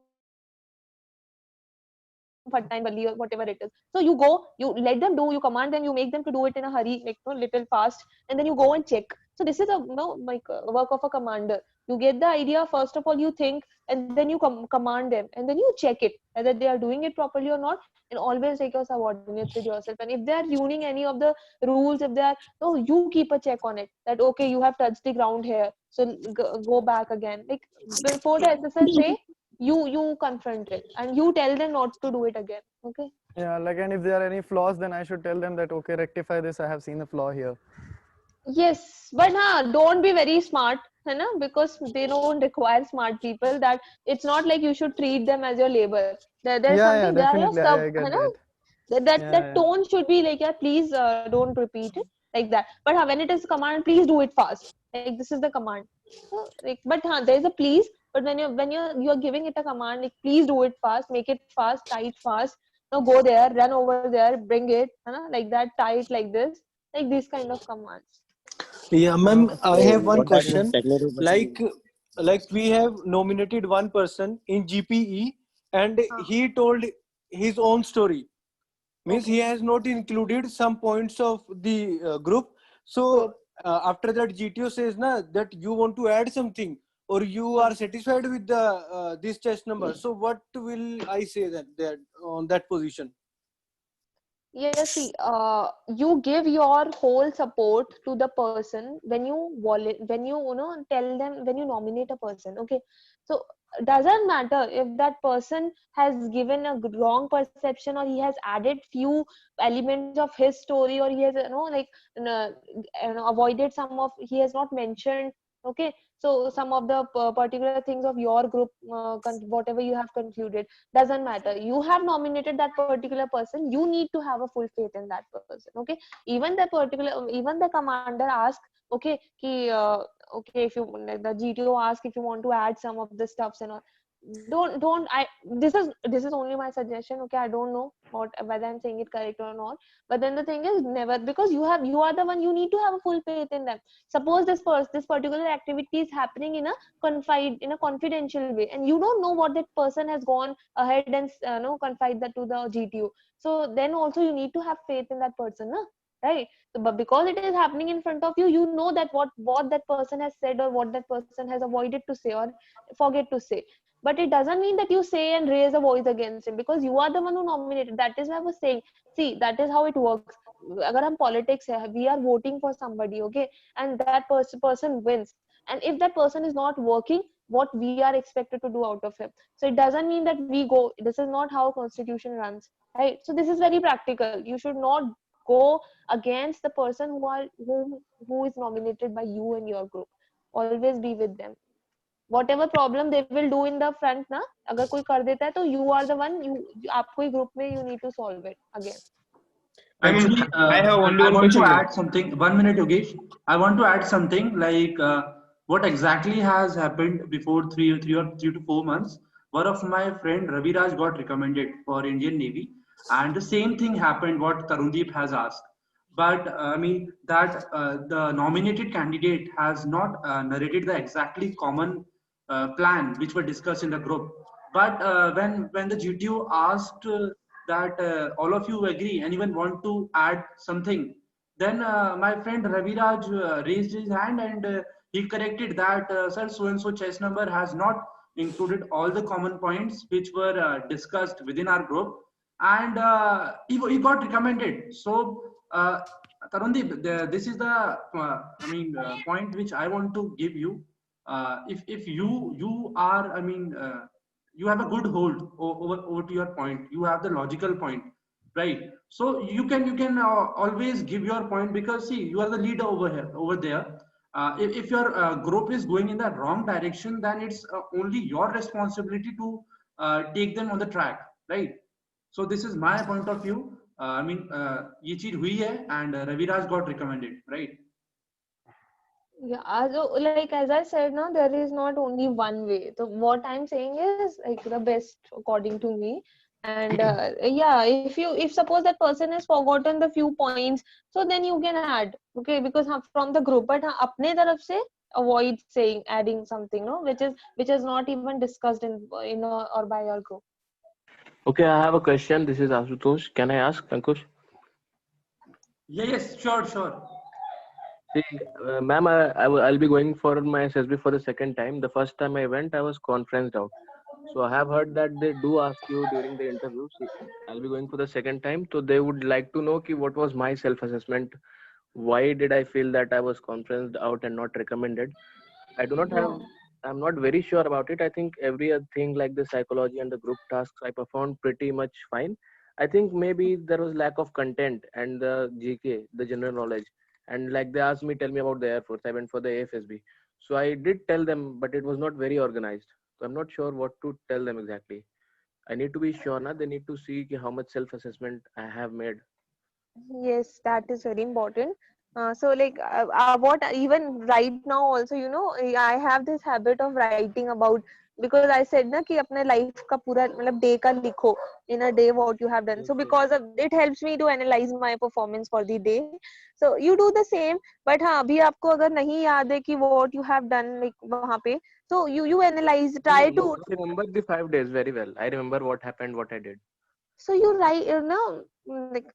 fat time balli or whatever it is. So you go, you let them do, you command them, you make them to do it in a hurry, like little fast, and then you go and check. So this is a like work of a commander. You get the idea. First of all, you think, and then you command them, and then you check it whether they are doing it properly or not. And always take your subordinates with yourself. And if they are ruining any of the rules, if they are no, you keep a check on it. That okay, you have touched the ground here, so go back again. Like before the SSS say, you confront it and you tell them not to do it again. Okay. Yeah, like, and if there are any flaws, then I should tell them that okay, rectify this. I have seen a flaw here. Yes, but don't be very smart, है ना? Because they don't require smart people. That it's not like you should treat them as your labor. There's Yeah, yeah, something, they are your definitely. sub, I है get ना? that. That Yeah, tone should be like, yeah, please don't repeat it like that. But when it is command, please do it fast. Like this is the command. So, like, but there is a please. But when you're giving it a command, like please do it fast, make it fast, tight fast. Now go there, run over there, bring it, है ना? Like that, tight like this, like these kind of commands. Yeah, yeah. ma'am, I So have one what are the question. technical Like, like we have nominated one person in GPE, and he told his own story. Means he has not included some points of the group. So Group. after that, GTO says na that you want to add something, or you are satisfied with the this test number. So what will I say that on that position? Yeah, see, you give your whole support to the person when you tell them, when you nominate a person. Okay, so doesn't matter if that person has given a wrong perception, or he has added few elements of his story, or he has avoided some of, he has not mentioned. Okay, so some of the particular things of your group, whatever you have concluded, doesn't matter. You have nominated that particular person, you need to have a full faith in that person. Okay, even the commander asks Okay, okay, if you like the GTO ask if you want to add some of the stuffs and all, don't I this is only my suggestion. Okay, I don't know what whether I'm saying it correct or not, but then the thing is, never, because you are the one, you need to have a full faith in them. Suppose this particular activity is happening in a confidential way, and you don't know what that person has gone ahead and confide that to the GTO. So then also you need to have faith in that person, na? Right? So, but because it is happening in front of you, you know that what that person has said or what that person has avoided to say or forget to say. But it doesn't mean that you say and raise a voice against him, because you are the one who nominated. That is why I was saying, see, that is how it works. Agar hum politics hai, we are voting for somebody, okay, and that person wins, and if that person is not working, what we are expected to do out of him. So it doesn't mean that we go, this is not how constitution runs, right? So this is very practical. You should not go against the person who is nominated by you and your group. Always be with them. Whatever problem they will do in the front, na, अगर कोई कर देता है तो you are the one, आपको ही group में you need to solve it again. Actually, I have only I one want to question, ma'am. add something. 1 minute, Yogesh. I want to add something like what exactly has happened before 3 to 4 months. One of my friend Ravi Raj got recommended for Indian Navy, and the same thing happened what Tarundeep has asked. But I mean that the nominated candidate has not narrated the exactly common plan which were discussed in the group. But when the GTO asked that all of you agree, anyone want to add something, then my friend Raviraj raised his hand and he corrected that sir, so and so chess number has not included all the common points which were discussed within our group, and he got recommended. So Tarundeep, this is the point which I want to give you. If you are, you have a good hold over to your point. You have the logical point, right? So you can always give your point, because see, you are the leader over there. If your group is going in the wrong direction, then it's only your responsibility to take them on the track, right? So this is my point of view. ये चीज हुई है and Raviraj got recommended, right? Yeah, so like as I said, now there is not only one way. So what I'm saying is like the best according to me. And yeah, if suppose that person has forgotten the few points, so then you can add, okay, because from the group, but अपने तरफ से avoid saying adding something, no, which is not even discussed in or by your group. Okay, I have a question. This is Asutosh. Can I ask, Ankush? Yes, sure. See, ma'am, I'll be going for my SSB for the second time. The first time I went, I was conferenced out. So I have heard that they do ask you during the interview. See, I'll be going for the second time. So they would like to know what was my self-assessment. Why did I feel that I was conferenced out and not recommended? I do not have. I'm not very sure about it. I think every other thing like the psychology and the group tasks I performed pretty much fine. I think maybe there was lack of content and the GK, the general knowledge. And like they asked me, tell me about the Air Force. I went for the AFSB. So I did tell them, but it was not very organized. So I'm not sure what to tell them exactly. I need to be sure now. They need to see how much self-assessment I have made. Yes, that is very important. So like what even right now also, I have this habit of writing about, because I said na कि अपने life का पूरा मतलब day का लिखो, in a day what you have done. So because of it helps me to analyze my performance for the day. So you do the same, but हाँ अभी आपको अगर नहीं याद है कि what you have done like वहाँ पे, so you analyze, try to. I remember the 5 days very well. I remember what happened, what I did. So you write, like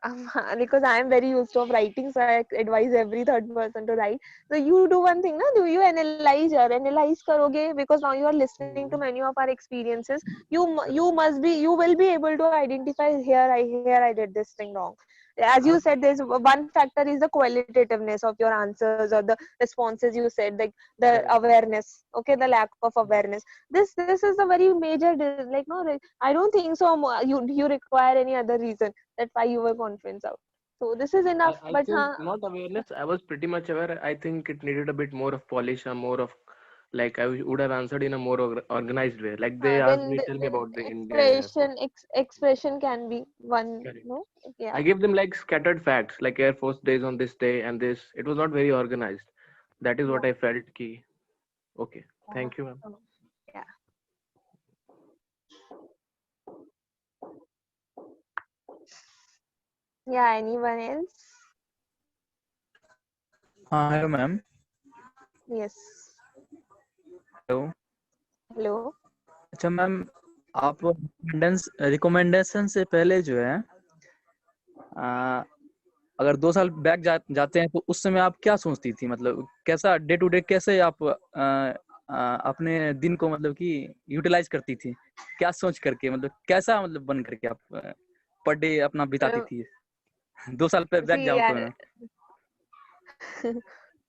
because I am very used to writing, so I advise every third person to write. So you do one thing, na? Do you analyze करोगे, because now you are listening to many of our experiences. You will be able to identify here I did this thing wrong. As you said, there's one factor is the qualitativeness of your answers or the responses you said, like the awareness, okay, the lack of awareness. This is a very major like no, like, I don't think so. You require any other reason that why you were conference out. So this is enough. I But think not awareness. I was pretty much aware. I think it needed a bit more of polish, or more of like I would have answered in a more organized way. Like they asked then me, tell me then about the Indian Air Force. expression can be one. Correct. No, yeah. I gave them like scattered facts, like Air Force days on this day and this. It was not very organized. That is what Yeah. I felt ki. Okay, thank you, ma'am. Yeah. Yeah, anyone else? Hello, ma'am. Yes. Hello. Hello. अच्छा ma'am, आप recommendation से पहले जो है अगर 2 साल back जाते हैं तो उस समय आप क्या सोचती थी, मतलब कैसा डे टू डे कैसे आप अपने दिन को मतलब कि यूटिलाइज करती थी, क्या सोच करके, मतलब कैसा मतलब बन करके आप पर डे अपना बिताती थी 2 साल पे बैक See, जाऊं तो यार मैं?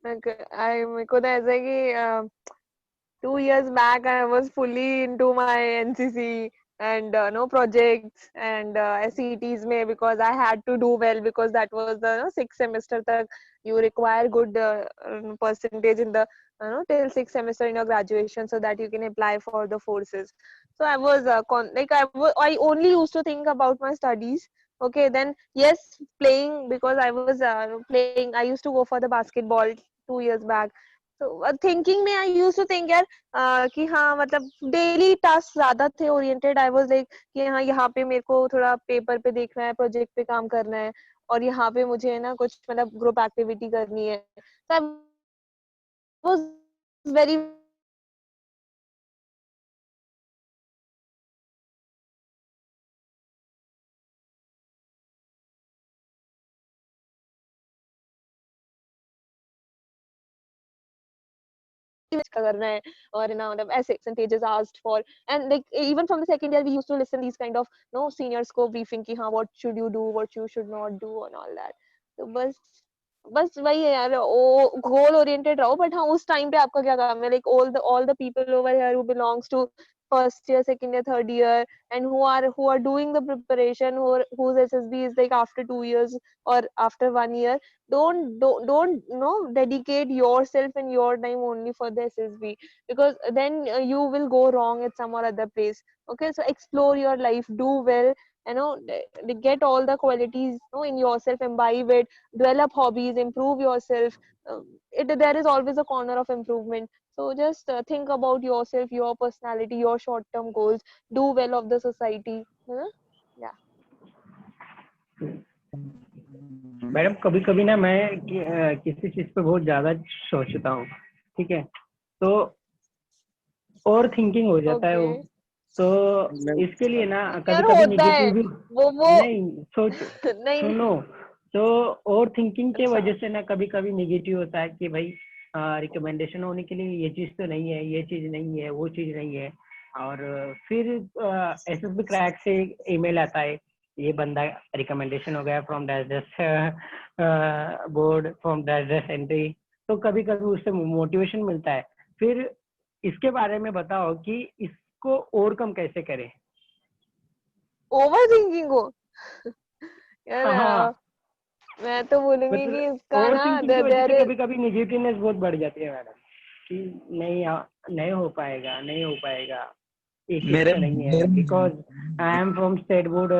मेरे को तो ऐसा है कि 2 years back I was fully into my NCC and no projects and SETs में, because I had to do well, because that was the 6th semester तक you require good percentage in the till 6th semester in your graduation so that you can apply for the forces. So I was I only used to think about my studies. Okay, then yes, playing, because I was playing. I used to go for the basketball 2 years back. So thinking में I used to think यार कि हाँ मतलब daily task ज्यादा थे oriented. I was like कि हाँ यहाँ पे मेरे को थोड़ा पेपर पे देखना है, प्रोजेक्ट पे काम करना है, और यहाँ पे मुझे ना कुछ मतलब ग्रुप एक्टिविटी करनी है. तो आई वाज वेरी का करना है और ना मतलब ऐसे percentages asked for, and like even from the second year we used to listen these kind of no seniors को briefing कि हाँ what should you do, what you should not do and all that. तो बस वही है यार, वो goal oriented रहो. बट हाँ उस टाइम पे आपका क्या काम है, like all the people over here who belongs to first year, second year, third year, and who are doing the preparation, whose SSB is like after 2 years or after 1 year, don't dedicate yourself and your time only for the SSB, because then you will go wrong at some or other place. Okay, so explore your life, do well, get all the qualities in yourself, imbibe it, develop hobbies, improve yourself. There is always a corner of improvement. So just think about yourself, your personality, your short term goals, do well of the society. Yeah. Madam कभी कभी ना मैं किसी चीज पे बहुत ज्यादा सोचता हूँ, ठीक है, तो ओवर थिंकिंग हो जाता है वो. Okay. तो इसके लिए ना कभी यार कभी होता है निगेटिव भी वो नहीं सोच नहीं सुनो. तो ओवर थिंकिंग के वजह से ना कभी कभी निगेटिव होता है कि भाई रिकमेंडेशन होने के लिए ये चीज तो नहीं है, ये चीज नहीं है, वो चीज नहीं है. और फिर एसएसबी क्रैक से ईमेल आता है, ये बंदा रिकमेंडेशन हो गया from dash board, from dash entry. तो कभी कभी उससे मोटिवेशन मिलता है. फिर इसके बारे में बताओ कि इसको ओवरकम कैसे करें. ओवर थिंकिंग को यार हाँ, मैं तो बोलूंगी कि मतलब इसका ओवर ना थिंकिंग की वजह से देयर कभी कभी नेगेटिवनेस बहुत बढ़ जाती है मैडम, कि नहीं हो पाएगा, नहीं हो पाएगा, ये चीज मेरे तो नहीं है, because I am from state board.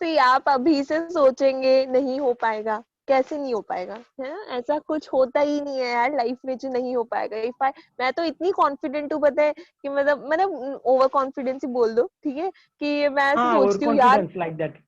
से आप अभी से सोचेंगे नहीं हो पाएगा, कैसे नहीं हो पाएगा, है ना? ऐसा कुछ होता ही नहीं है यार लाइफ में जो नहीं हो पाएगा. मैं तो इतनी कॉन्फिडेंट हूँ, पता है कि मतलब ओवर कॉन्फिडेंस ही बोल दो, ठीक है, कि मैं ऐसे हाँ, ओवर सोचती हूँ यार कॉन्फिडेंस लाइक दैट.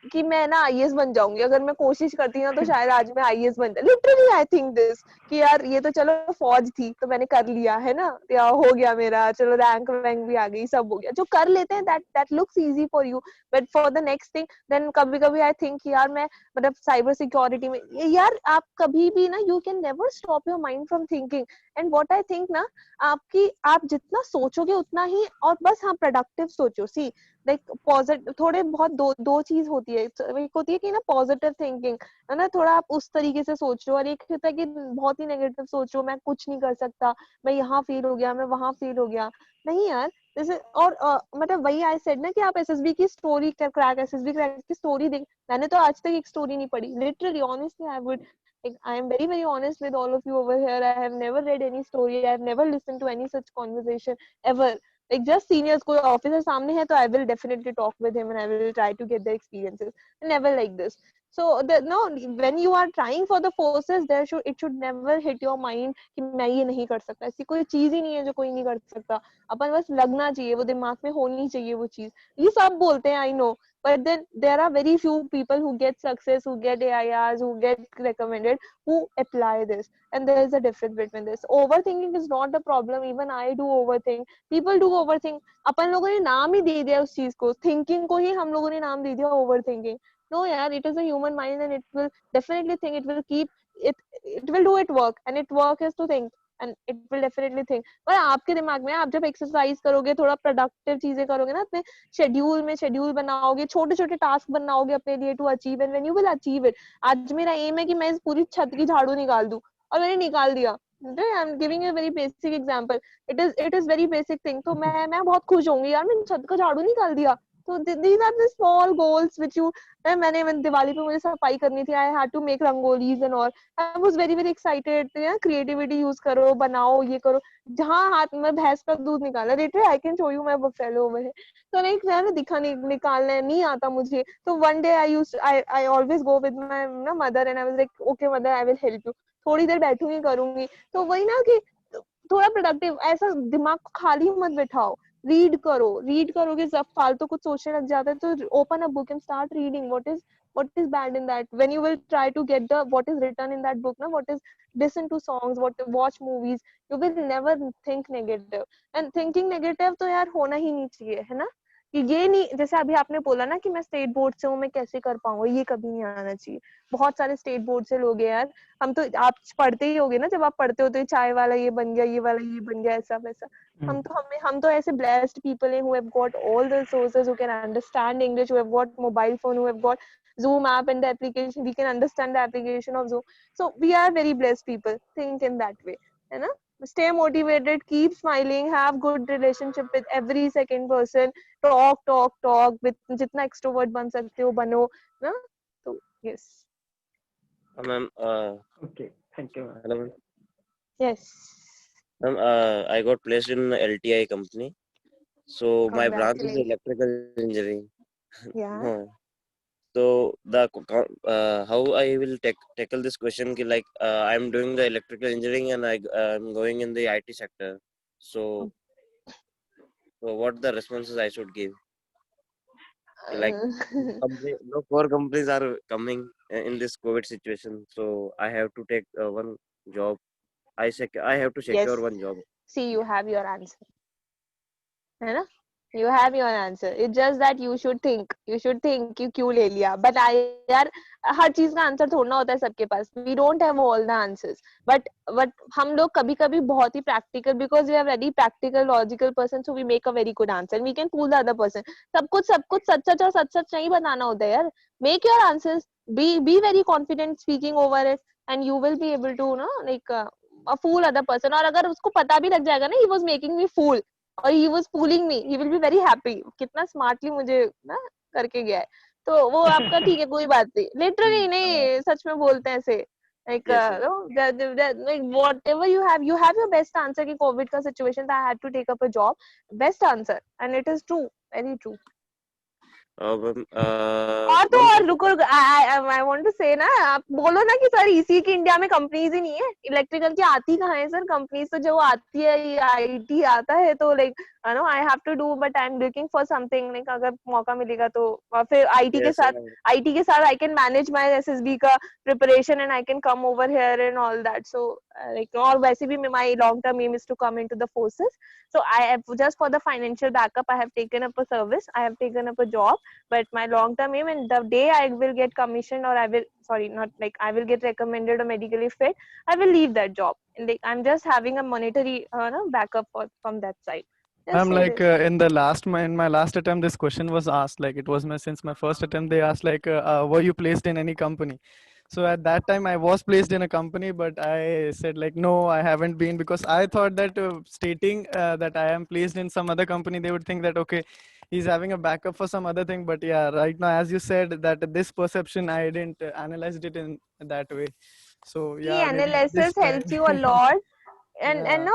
कि मैं ना आईएएस बन जाऊंगी. अगर मैं कोशिश करती ना तो शायद आज मैं आईएएस बन जाऊँ. लिटरली आई थिंक दिस कि यार ये तो चलो फौज थी तो मैंने कर लिया है ना, या हो गया मेरा, चलो रैंक वैंक भी आ गई, सब हो गया. जो कर लेते हैं that looks easy for you, but for the next thing then कभी कभी आई थिंक यार मैं मतलब साइबर सिक्योरिटी में, यार आप कभी भी ना you can never stop your mind from thinking. And what I think ना, आप जितना सोचोगे उतना ही, और बस हाँ प्रोडक्टिव सोचो. सी लाइक पॉजिटिव थोड़े बहुत दो चीज होती है. एक होती है कि ना पॉजिटिव थिंकिंग, है ना, थोड़ा आप उस तरीके से सोचो, और एक होता है कि बहुत ही नेगेटिव सोचो, मैं कुछ नहीं कर सकता, मैं यहाँ फेल हो गया, मैं वहां फेल हो गया. नहीं यार, जैसे और मतलब वही आई सेड ना कि आप एसएसबी की स्टोरी एसएसबी क्रैक की स्टोरी देख. मैंने तो आज तक एक स्टोरी नहीं पढ़ी, literally honestly I would like I am very very honest with all of you over here. I have never read any story, I have never listened to any such conversation ever. Like just seniors, कोई officer सामने है तो I will definitely talk with him and I will try to get their experiences. Never like this. So no, when you are trying for the forces, it should never hit your mind कि मैं ये नहीं कर सकता. ऐसी कोई चीज ही नहीं है जो कोई नहीं कर सकता. अपन बस लगना चाहिए, वो दिमाग में होनी चाहिए वो चीज. ये सब बोलते हैं, I know, but then there are very few people who get success, who get AIRs, who get recommended, who apply this. And there is a difference between this. Overthinking is not a problem. Even I do overthink. People do overthink. अपन लोगों ने नाम ही दे दिया उस चीज को, thinking को ही हम लोगों ने नाम दे दिया overthinking. No, yeah, it is a human mind, and it will definitely think. It will keep it. It will do it work, and it work is to think, and it will definitely think. पर आपके दिमाग में आप जब exercise करोगे, थोड़ा productive चीजें करोगे ना, अपने शेड्यूल बनाओगे, छोटे छोटे टास्क बनाओगे अपने लिए to achieve, and when you will achieve it. आज मेरा एम है कि मैं इस पूरी छत की झाड़ू निकाल दूं, और मैंने निकाल दिया. I am giving a very basic example. It is very basic thing. तो मैं बहुत खुश होंगी यार, मैंने छत का झाड़ू निकाल दिया. तो these are the small goals which you. मैंने दिवाली पे मुझे सफाई करनी थी. I had to make rangolis and all. I was very very excited. Creativity use करो, बनाओ, ये करो. जहाँ हाथ में भैंस का दूध निकाला, later I can show you my buffalo over है. तो लाइक मैंने निकालना नहीं आता मुझे. तो one day I always go with my mother, and I was like okay mother, I will help you. थोड़ी देर बैठूंगी, करूंगी. तो वही ना कि थोड़ा प्रोडक्टिव, ऐसा दिमाग को खाली मत बैठाओ. रीड करोगे, जब फालतू कुछ सोचने लग जाता है, तो open a book and start reading. what is bad in that? When you will try to get the what is written in that book, na, what is, listen to songs, watch movies, you will never think negative. And thinking negative तो यार होना ही नहीं चाहिए, है ना. कि ये नहीं, जैसे अभी आपने बोला ना कि मैं स्टेट बोर्ड से हूँ, मैं कैसे कर पाऊंगा, ये कभी नहीं आना चाहिए. बहुत सारे स्टेट बोर्ड से लोग हैं यार. हम तो, आप पढ़ते ही होगे ना, जब आप पढ़ते हो तो चाय वाला ये बन गया, ये वाला ये बन गया, ऐसा वैसा. हम तो ऐसे blessed people हैं who have got all the sources, who can understand English, who have got mobile phone, who have got Zoom app and the application. We can understand the application of Zoom. So we are very blessed people. Think in that way, है ना. Stay motivated, keep smiling, have good relationship with every second person. Talk with जितना extrovert बन सकते हो बनो ना. तो yes. Ma'am, Okay, thank you, ma'am. hello, ma'am. Yes. Ma'am, I got placed in LTI company. So my branch is Congratulations. electrical engineering. Yeah. Huh. So how I will tackle this question ki like I'm doing the electrical engineering and I'm going in the IT sector. So what the responses I should give? Like no 4 companies are coming in this COVID situation. So I have to take one job. I have to Yes. secure one job. See, you have your answer. है ना. You have your answer. It's just that you should think कि क्यों ले लिया. But यार हर चीज का answer थोड़ा होता है सबके पास. We don't have all the answers. But हम लोग कभी कभी बहुत ही practical, because we are very practical, logical person, so we make a very good answer and we can fool the other person. सब कुछ सच और सच नहीं बताना होता है यार. Make your answers. Be very confident speaking over it, and you will be able to a fool other person. और अगर उसको पता भी लग जाएगा ना, he was making me fool, और he was fooling me, he will be very happy. कितना smartly मुझे ना करके गया है. तो वो आपका ठीक है, कोई बात नहीं. Literally नहीं, सच में बोलते हैं ऐसे. Like Yes, yes. like whatever you have your best answer कि COVID का situation था, I had to take up a job. Best answer, and it is true, very true. और रुको, आई वांट टू से ना, आप बोलो ना कि सर इसी की इंडिया में कंपनीज ही नहीं है. इलेक्ट्रिकल की आती कहाँ है सर कंपनीज. तो जो आती है, आईटी आता है, तो like I have to do, but I am looking for something. Like अगर मौका मिलेगा तो फिर आईटी Yes, sir. के साथ I can manage my SSB का प्रिपरेशन, and I can come over here and all that. So like, और वैसे भी my long term aim is to come into the forces. So I have, just for the financial backup, I have taken up a service, I have taken up a job, but my long term aim, and the day I will get commissioned, or I will, sorry, not like I will get recommended or medically fit, I will leave that job. And like, I'm just having a monetary backup from that side. I'm like in my last attempt, this question was asked. Like it was since my first attempt, they asked like, were you placed in any company? So at that time I was placed in a company, but I said like, no, I haven't been, because I thought that stating that I am placed in some other company, they would think that, okay, he's having a backup for some other thing. But yeah, right now, as you said, that this perception, I didn't analyze it in that way. So yeah, maybe analysis this helps time. you a lot. and no,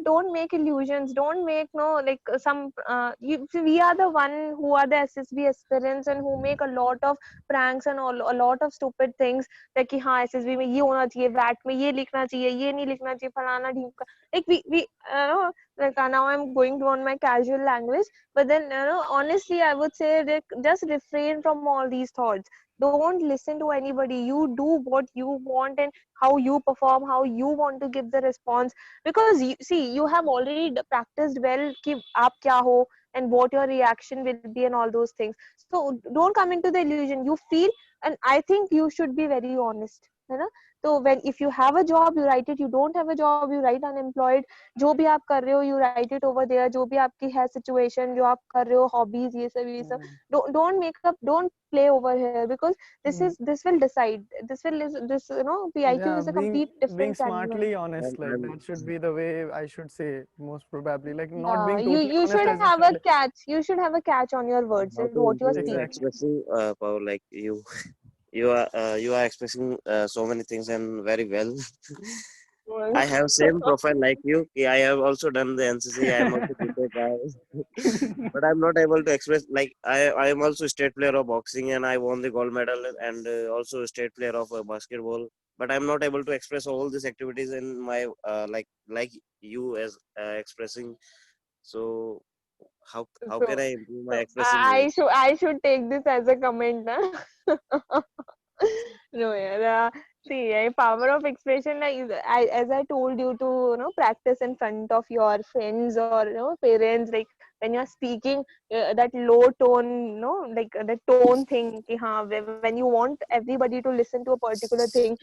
don't make illusions, don't make no like some we are the one who are the SSB aspirants and who make a lot of pranks and a lot of stupid things like कि हाँ SSB में ये होना चाहिए, VAT में ये लिखना चाहिए, ये नहीं लिखना चाहिए, फलाना ढीमका, like we know, like now I'm going to on my casual language, but then honestly I would say that just refrain from all these thoughts. Don't listen to anybody, you do what you want and how you perform, how you want to give the response, because you see you have already practiced well ki aap kya ho and what your reaction will be and all those things. So don't come into the illusion, you feel, and I think you should be very honest, है ना? तो when if you have a job you write it, you don't have a job you write unemployed, जो भी आप कर रहे हो you write it over there, जो भी आपकी है situation जो आप कर रहे हो, hobbies ये सब don't make up, don't play over here, because this will decide, this PIQ Yeah, is a being complete being different animal. smartly honest, like that should be the way I should say, most probably, like not Yeah, being you totally you honest, should as you have a said. catch, you should have a catch on your words How and to what you are improve speaking. Exactly. expressing power, like you are expressing so many things and very well. I have same profile like you. I have also done the NCC. I am also cricket guy, but I'm not able to express. Like I am also state player of boxing and I won the gold medal and also state player of basketball. But I'm not able to express all these activities in my like you as expressing. So how can So, I improve my so expressing way? I should take this as a comment, na? No, yeah. See, power of expression, like as I told you to practice in front of your friends or parents, like when you're speaking, that low tone, like the tone thing, कि हाँ, when you want everybody to listen to a particular thing,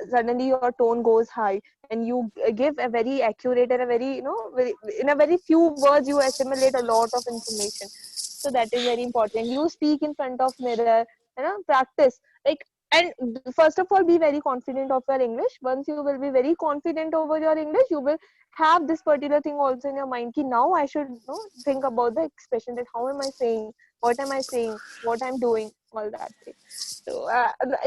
suddenly your tone goes high, and you give a very accurate and a very in a very few words you assimilate a lot of information. So that is very important. You speak in front of mirror, practice, like, and first of all be very confident of your English. Once you will be very confident over your English, you will have this particular thing also in your mind ki now I should think about the expression, that how am I saying, what am I saying, what I'm doing, all that thing. So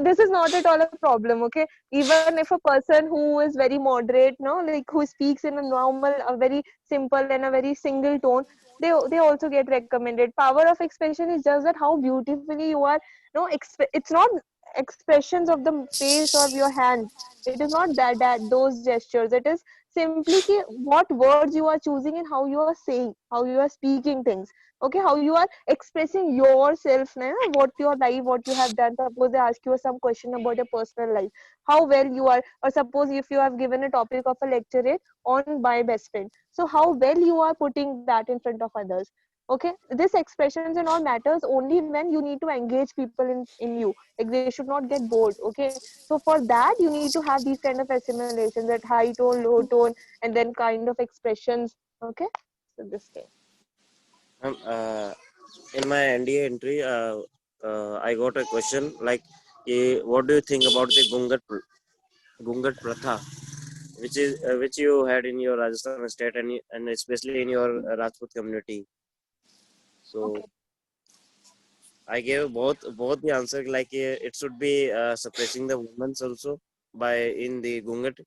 this is not at all a problem, okay? Even if a person who is very moderate, like who speaks in a normal, a very simple and a very single tone, they also get recommended. Power of expression is just that how beautifully you are. No, it's not expressions of the face or your hands. It is not that those gestures. It is simply what words you are choosing and how you are saying, how you are speaking things. Okay, how you are expressing yourself, what your life, what you have done. Suppose they ask you some question about your personal life, how well you are, or suppose if you have given a topic of a lecturate on my best friend, so how well you are putting that in front of others. Okay, this expressions and all matters only when you need to engage people in you, like they should not get bored. Okay, so for that you need to have these kind of assimilations, that high tone, low tone, and then kind of expressions. Okay, so this thing. Um, uh, in my NDA entry, I got a question like, what do you think about the Gungat Pratha, which you had in your Rajasthan state and especially in your Rajput community? So Okay. I gave both the answer, like it should be suppressing the women's also by in the Gungat,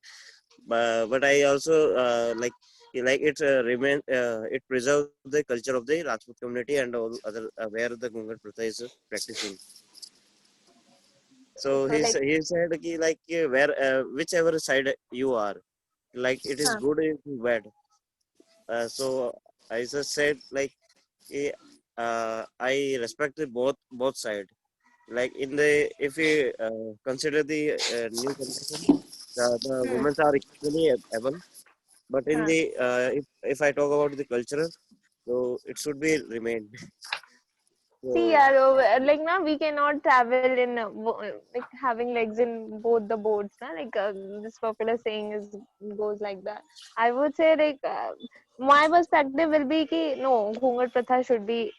but I also like it it preserves the culture of the Rajput community and all other where the Gungat Pratha is practicing. Okay, So so like he said ki, like where whichever side you are, like it is huh. good, it is bad. So I just said like eh, I respect the both side. Like in the if we consider the new generation, the Hmm. women are equally able. But in Huh. the if I talk about the culture, so it should be remain. See, So yeah, like now we cannot travel in like having legs in both the boats. Na? Like this popular saying is goes like that. I would say like my perspective will be ki no, Ghungat Pratha should be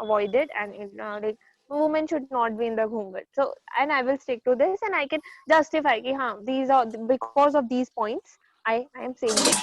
avoided, and like women should not be in the Ghungat. So and I will stick to this, and I can justify ki these are because of these points I am saying this.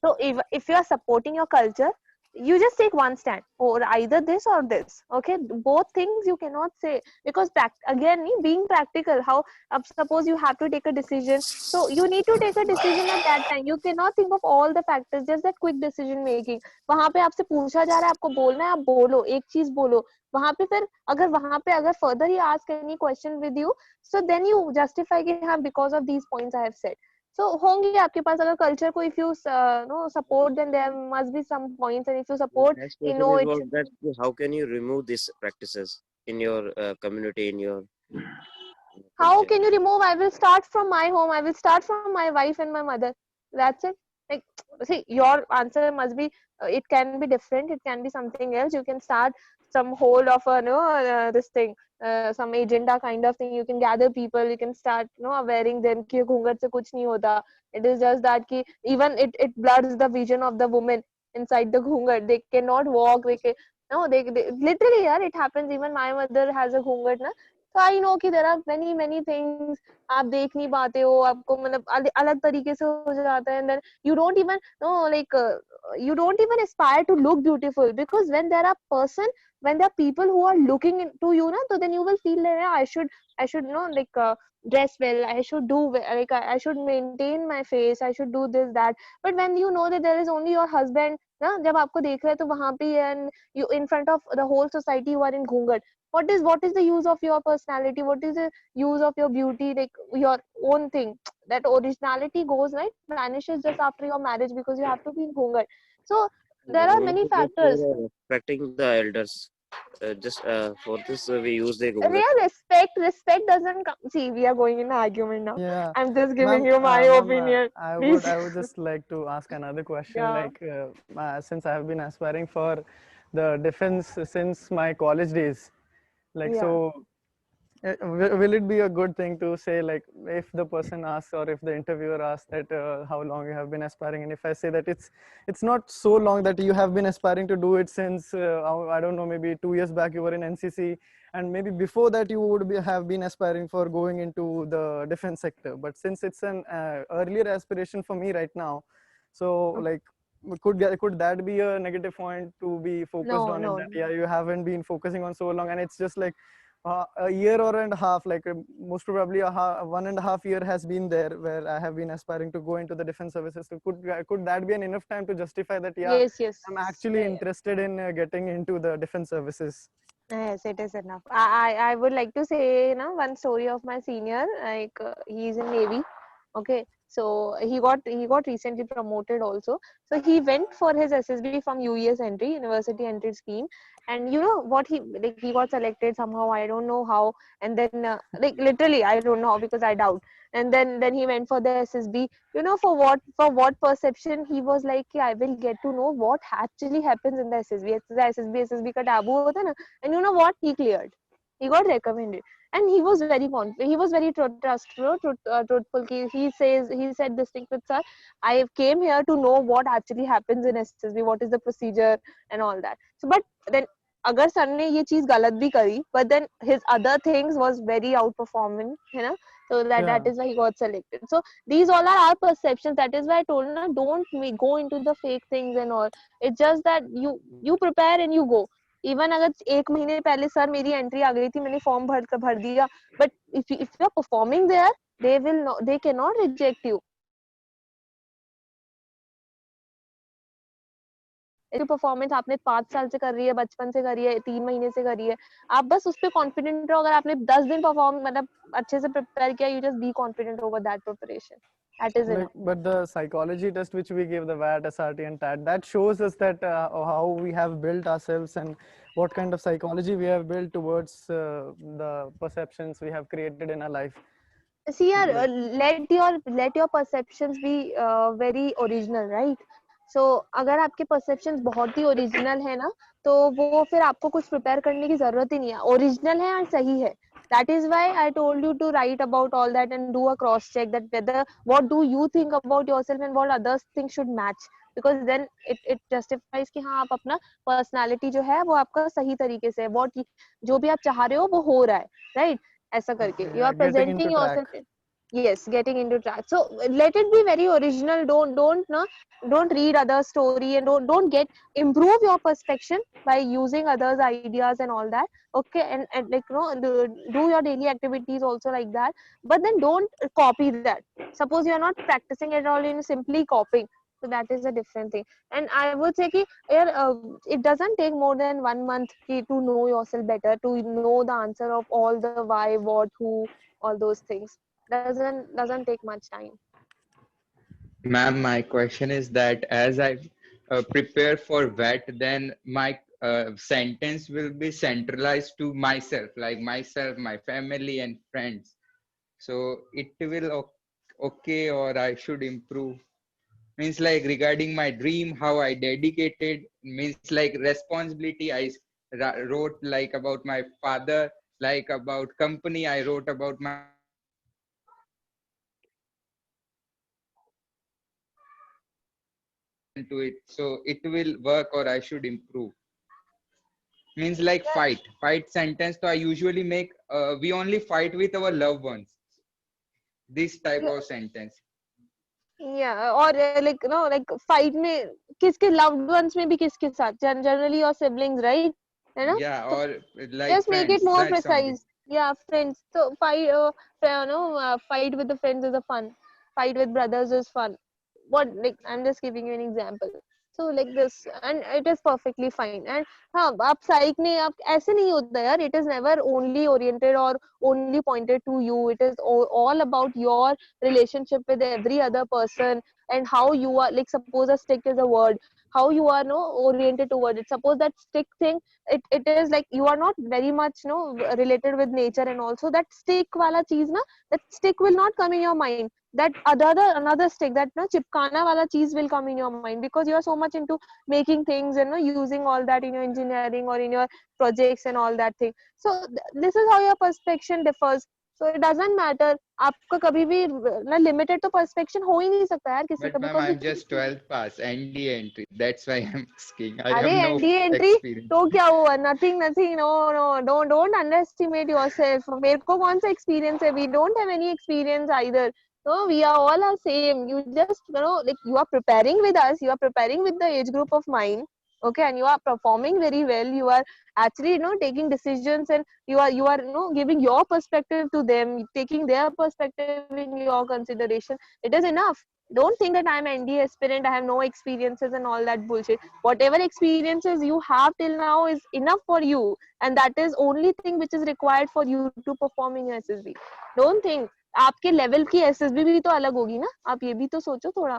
So if you are supporting your culture, you just take one stand, or either this or this. Okay, both things you cannot say, because again being practical, how suppose you have to take a decision, so you need to take a decision at that time. You cannot think of all the factors, just that quick decision making. वहां पे आपसे पूछा जा रहा है, आपको बोलना है, आप बोलो, एक चीज बोलो वहां पे। फिर अगर वहां पे अगर further he ask any question with you, so then you justify कि हाँ because of these points I have said. So होंगे आपके पास अगर culture को, if you no support, then there must be some points, and if you support, Next you question know is it was should that how can you remove these practices in your community, in your how culture? can you remove? I will start from my home, I will start from my wife and my mother. That's it. Like, see, your answer must be it can be different, it can be something else. You can start some whole of a this thing, some agenda kind of thing. You can gather people, you can start wearing them कि घूंघट से कुछ नहीं होता. It is just that कि even it blurs the vision of the woman inside the घूंघट. They cannot walk, they can, no, they literally, yeah, it happens. Even my mother has a घूंघट ना. So I know कि there are many things आप देख नहीं पाते हो, आपको मतलब अलग तरीके से हो जाता है, and then you don't even like you don't even aspire to look beautiful, because when there are when there are people who are looking into you na, so then you will feel like I should like dress well, I should do like I should maintain my face, I should do this that. But when you know that there is only your husband ना, जब आपको देख रहे हैं तो वहां पे and you in front of the whole society you are in घूंघट, what is the use of your personality, what is the use of your beauty, like your own thing? That originality goes, right, vanishes just after your marriage, because you have to be in घूंघट. So there are many Ghungat is just factors. for respecting the elders. Just for this, we use the ghungat. Real respect doesn't come. See, we are going in an argument now. Yeah, I'm just giving ma'am, you my ma'am, opinion, please. I would just like to ask another question. Yeah. Like, since I have been aspiring for the defense since my college days, like, Yeah. so will it be a good thing to say, like, if the person asks or if the interviewer asks that how long you have been aspiring, and if I say that it's not so long, that you have been aspiring to do it since I don't know, maybe 2 years back you were in NCC, and maybe before that you would have been aspiring for going into the defense sector, but since it's an earlier aspiration for me right now, so like, could that be a negative point to be focused No, on it, no. that yeah, you haven't been focusing on so long, and it's just like a year or and a half, like most probably 1.5 year has been there where I have been aspiring to go into the defense services. So could that be an enough time to justify that yeah, Yes. I'm actually interested in getting into the defense services? Yes, it is enough. I would like to say, one story of my senior. Like he's in Navy. Okay, so he got recently promoted also. So he went for his SSB from UES entry, University Entry Scheme, and you know what, he got selected somehow. I don't know how, and then like literally I don't know how, because I doubt. And then he went for the SSB. You know for what perception he was like, I will get to know what actually happens in the SSB. The SSB का taboo होता है ना. And you know what? He cleared. He got recommended, and he was very confident. He was very truthful. He said this thing with sir. I came here to know what actually happens in SSB. What is the procedure and all that. So, but then अगर sir ने ये चीज गलत भी करी, but then his other things was very outperforming, so that Yeah. is why he got selected. So these all are our perceptions. That is why I told him, don't go into the fake things and all. It's just that you prepare and you go. Even अगर 1 महीने पहले sir मेरी entry आ गई थी, मैंने form भर दिया, but if you are performing there, they cannot reject you. Performance आपने 5 साल से कर रही है, बचपन से कर रही है, 3 महीने से कर रही है, आप बस उस पे कॉन्फिडेंट रहो. अगर आपने 10 दिन परफॉर्म मतलब अच्छे से प्रिपेयर किया, you just be confident over that preparation. That is Like, enough. but the psychology test which we give, the VAT, SRT, and TAT, that shows us that how we have built ourselves and what kind of psychology we have built towards the perceptions we have created in our life. See, yaar, Like, let your perceptions be very original, right? So अगर आपके perceptions बहुत ही original है ना, तो वो फिर आपको कुछ prepare करने की जरूरत ही नहीं है. Original है और सही है. That is why I told you to write about all that and do a cross check, that whether what do you think about yourself and what others think should match, because then it justifies कि हाँ आप अपना personality जो है वो आपका सही तरीके से है, what जो भी आप चाह रहे हो वो हो रहा है, right? ऐसा करके you yeah, are getting into presenting track. yourself. Yes, getting into track. So let it be very original. Don't read other story, and don't get improve your perception by using others ideas and all that. Okay, and like do your daily activities also like that, but then don't copy that. Suppose you're not practicing at all, in simply copying, so that is a different thing. And I would say ki, yeah, it doesn't take more than 1 month to know yourself better, to know the answer of all the why, what, who, all those things. Doesn't take much time. Ma'am, my question is that as I prepare for vet, then my sentence will be centralized to myself, my family, and friends. So it will okay, or I should improve. Means like regarding my dream, how I dedicated. Means like responsibility. I wrote like about my father, like about company. I wrote about my friends. So to it, so it will work, or I should improve. Means like fight sentence. So I usually make we only fight with our loved ones. This type Yeah, of sentence. yeah, or like like fight में किसके loved ones में भी किसके साथ, generally your siblings, right? है ना? Yeah, So or like just make it friends. more That's only. precise. Yeah, friends. So fight with the friends is a fun. Fight with brothers is fun. What, like, I'm just giving you an example. So like this, and it is perfectly fine. And हाँ, आप psych नहीं, आप ऐसे नहीं होता यार. It is never only oriented or only pointed to you. It is all about your relationship with every other person, and how you are, like, suppose a stick is a word, how you are no oriented toward it. Suppose that stick thing, it is like you are not very much related with nature, and also that stick wala cheese na, that stick will not come in your mind. That another stick, that chipkana wala cheese will come in your mind, because you are so much into making things and using all that in your engineering or in your projects and all that thing. So this is how your perception differs. So it doesn't matter. आपका कभी भी ना limited तो perception हो ही नहीं सकता यार किसी But का, ma'am, because I'm it just 12th pass, NDA entry. That's why I'm asking. I अरे have no NDA entry experience. तो क्या हुआ, nothing nothing, no no, don't underestimate yourself. मेरे को कौन सा एक्सपीरियंस है, we don't have any experience either. So we are all are same. You just like you are preparing with us, you are preparing with the age group of mine, okay, and you are performing very well. You are actually taking decisions, and you are giving your perspective to them, taking their perspective in your consideration. It is enough. Don't think that I'm an ND aspirant, I have no experiences and all that bullshit. Whatever experiences you have till now is enough for you, and that is only thing which is required for you to perform in your SSB. Don't think आपके level की SSB भी तो अलग होगी ना, आप ये भी तो सोचो थोड़ा.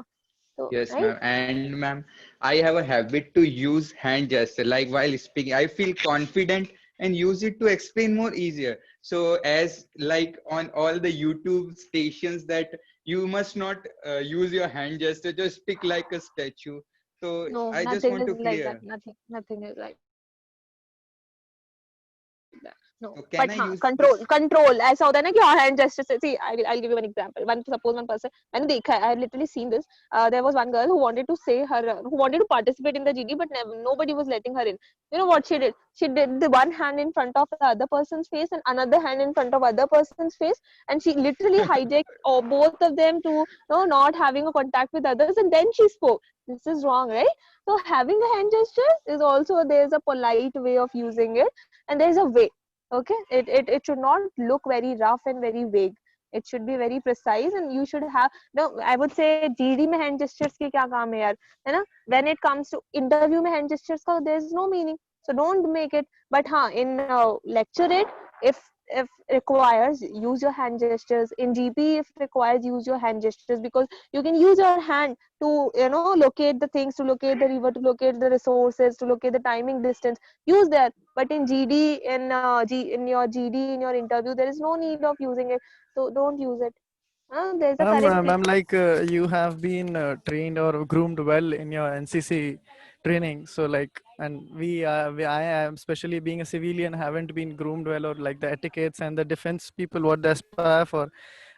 तो Yes, right. ma'am. And ma'am, I have a habit to use hand gesture. Like while speaking, I feel confident and use it to explain more easier. So as like on all the YouTube stations that you must not use your hand gesture, just speak like a statue. So No, I just nothing want is to like that. clear. Nothing is like that. No, but So हाँ, can I control use this? control ऐसा होता है ना कि हाँ hand gesture से. See, I'll give you one example. Suppose one person, मैंने देखा है, I have literally seen this. There was one girl who wanted to say her who wanted to participate in the GD, but nobody was letting her in. You know what she did? She did the one hand in front of the other person's face and another hand in front of other person's face, and she literally hijacked both of them to not having a contact with others, and then she spoke. This is wrong, right? So having a hand gesture is also, there's a polite way of using it, and there's a way. Okay, it should not look very rough and very vague. It should be very precise, and you should have, no, I would say GD में hand gestures के क्या काम है यार, है ना? When it comes to interview में hand gestures का there's no meaning, so don't make it. But हाँ, in lecture it, if requires, use your hand gestures. In GP, if requires, use your hand gestures, because you can use your hand to locate the things, to locate the river, to locate the resources, to locate the timing distance. Use that. But in GD, in your GD, in your interview, there is no need of using it, so don't use it. There's a correct way. Ma'am, like you have been trained or groomed well in your NCC training. So like, and I am, especially being a civilian, haven't been groomed well, or like the etiquettes and the defense people, what they aspire for,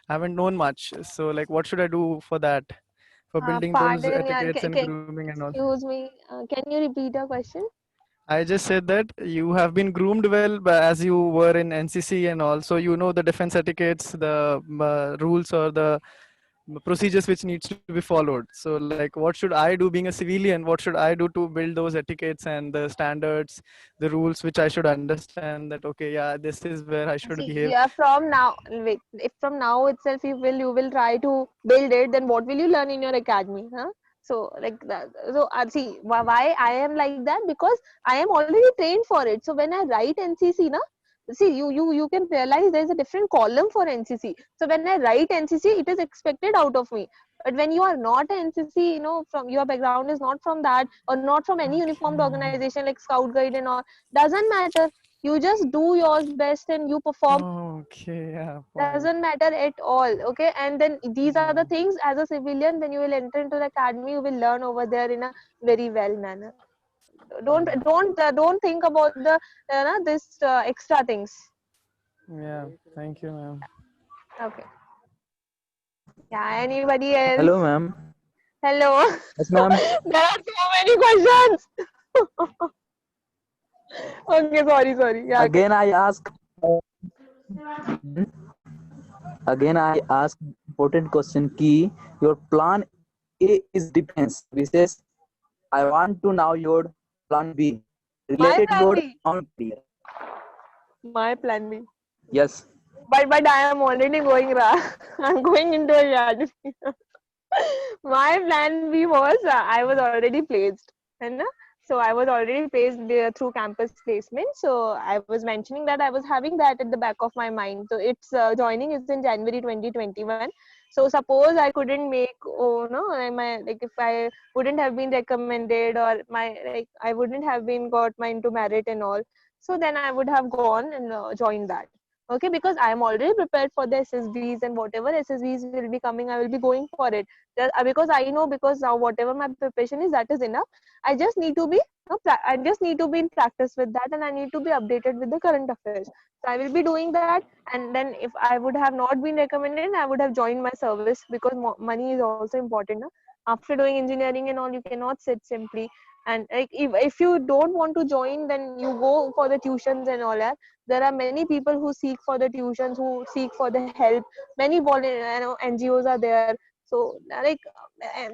haven't known much. So like, what should I do for that, for building those Pardon, yaar, etiquettes and grooming and all? excuse me. Can you repeat your question? I just said that you have been groomed well as you were in NCC and also you know the defense etiquettes, the rules or the procedures which needs to be followed. So like what should I do being a civilian? What should I do to build those etiquettes and the standards, the rules which I should understand that okay, yeah, this is where I should See, behave. yeah, from now, wait, if from now itself you will try to build it, then what will you learn in your academy, huh? So like that. So see why I am like that, because I am already trained for it. So when I write NCC, na, see you can realize there is a different column for NCC. So when I write NCC, it is expected out of me. But when you are not NCC, from your background is not from that or not from any uniformed organization like Scout Guide and all, doesn't matter. You just do your best and you perform. Okay, yeah, point. Doesn't matter at all. Okay, and then these are the things as a civilian when you will enter into the academy, you will learn over there in a very well manner. Don't think about the this extra things. Yeah, thank you, ma'am. Okay. Yeah, anybody else? Hello, ma'am. Hello. Yes, ma'am. There are so many questions. Okay, sorry. Yeah, okay. Again, I ask. Again, I ask important question. Key your plan A is defense services. I want to know your plan B. My Related plan board B. on career. My plan B. Yes. But I am already going I'm going into a academy. My plan B was I was already placed, and so I was already placed through campus placement. So I was mentioning that I was having that at the back of my mind. So its joining is in January 2021. So suppose I couldn't make, oh no, like if I wouldn't have been recommended or my like I wouldn't have been got my into merit and all. So then I would have gone and joined that. Okay, because I am already prepared for the SSBs, and whatever SSBs will be coming, I will be going for it. Because I know, because now whatever my preparation is, that is enough. I just need to be I just need to be in practice with that, and I need to be updated with the current affairs. So I will be doing that, and then if I would have not been recommended, I would have joined my service, because money is also important. No? After doing engineering and all, you cannot sit simply. And like if you don't want to join, then you go for the tuitions and all that. There are many people who seek for the tuitions, who seek for the help. Many NGOs are there. So like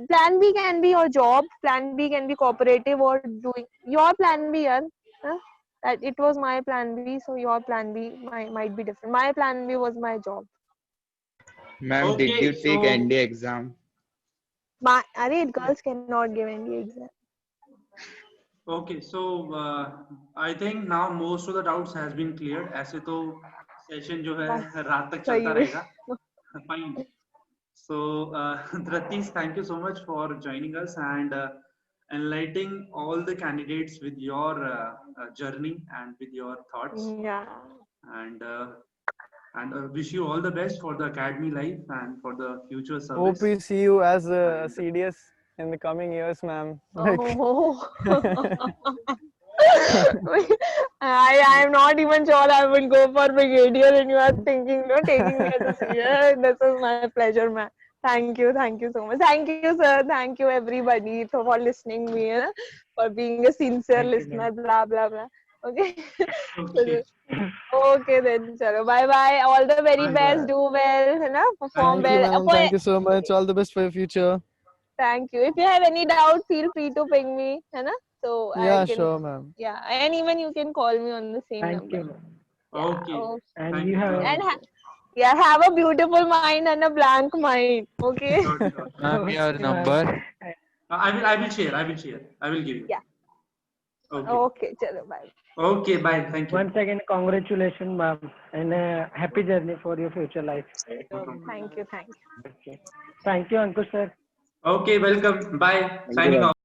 plan B can be your job, plan B can be cooperative or doing your plan B. Huh? That it was my plan B, so your plan B might be different. My plan B was my job. Ma'am, did Okay, you take so ND exam? Girls cannot give any exam. okay, so I think now most of the doubts has been cleared. ऐसे तो session जो है बस रात तक सही चलता में. रहेगा. Fine. So Dhrati, thank you so much for joining us and enlightening all the candidates with your journey and with your thoughts. Yeah. And wish you all the best for the academy life and for the future Hope service. we see you as a And CDS in the coming years, ma'am. Oh. I am not even sure I will go for brigadier, and you are thinking, no, taking me as a senior. This is my pleasure, man. Thank you so much. Thank you, sir. Thank you, everybody, for listening me, for being a sincere Thank you, listener. ma'am. Blah blah blah. Okay. okay, Okay then, chalo. Bye bye. All the very bye best. bye. Do well, perform Thank Thank you, you. well. ma'am. Thank you so much. All the best for your future. Thank you. If you have any doubt, feel free to ping me, so I Yeah, can, sure, ma'am. yeah, and even you can call me on the same Thank number. you, ma'am. Yeah. Okay, Oh, And thank you you, have and Dhrati. yeah, have a beautiful mind and a blank mind. Okay. Sure, sure. Ma'am, your okay, ma'am. number. I will give you. Yeah. Okay. Okay. Chalo. Bye. Okay, bye. Thank you. Once again, congratulations, ma'am, and happy journey for your future life. No problem. Thank you. Thank you. Okay. Thank you, Ankush sir. Okay, welcome. Bye. Thank you, Signing ma'am. off.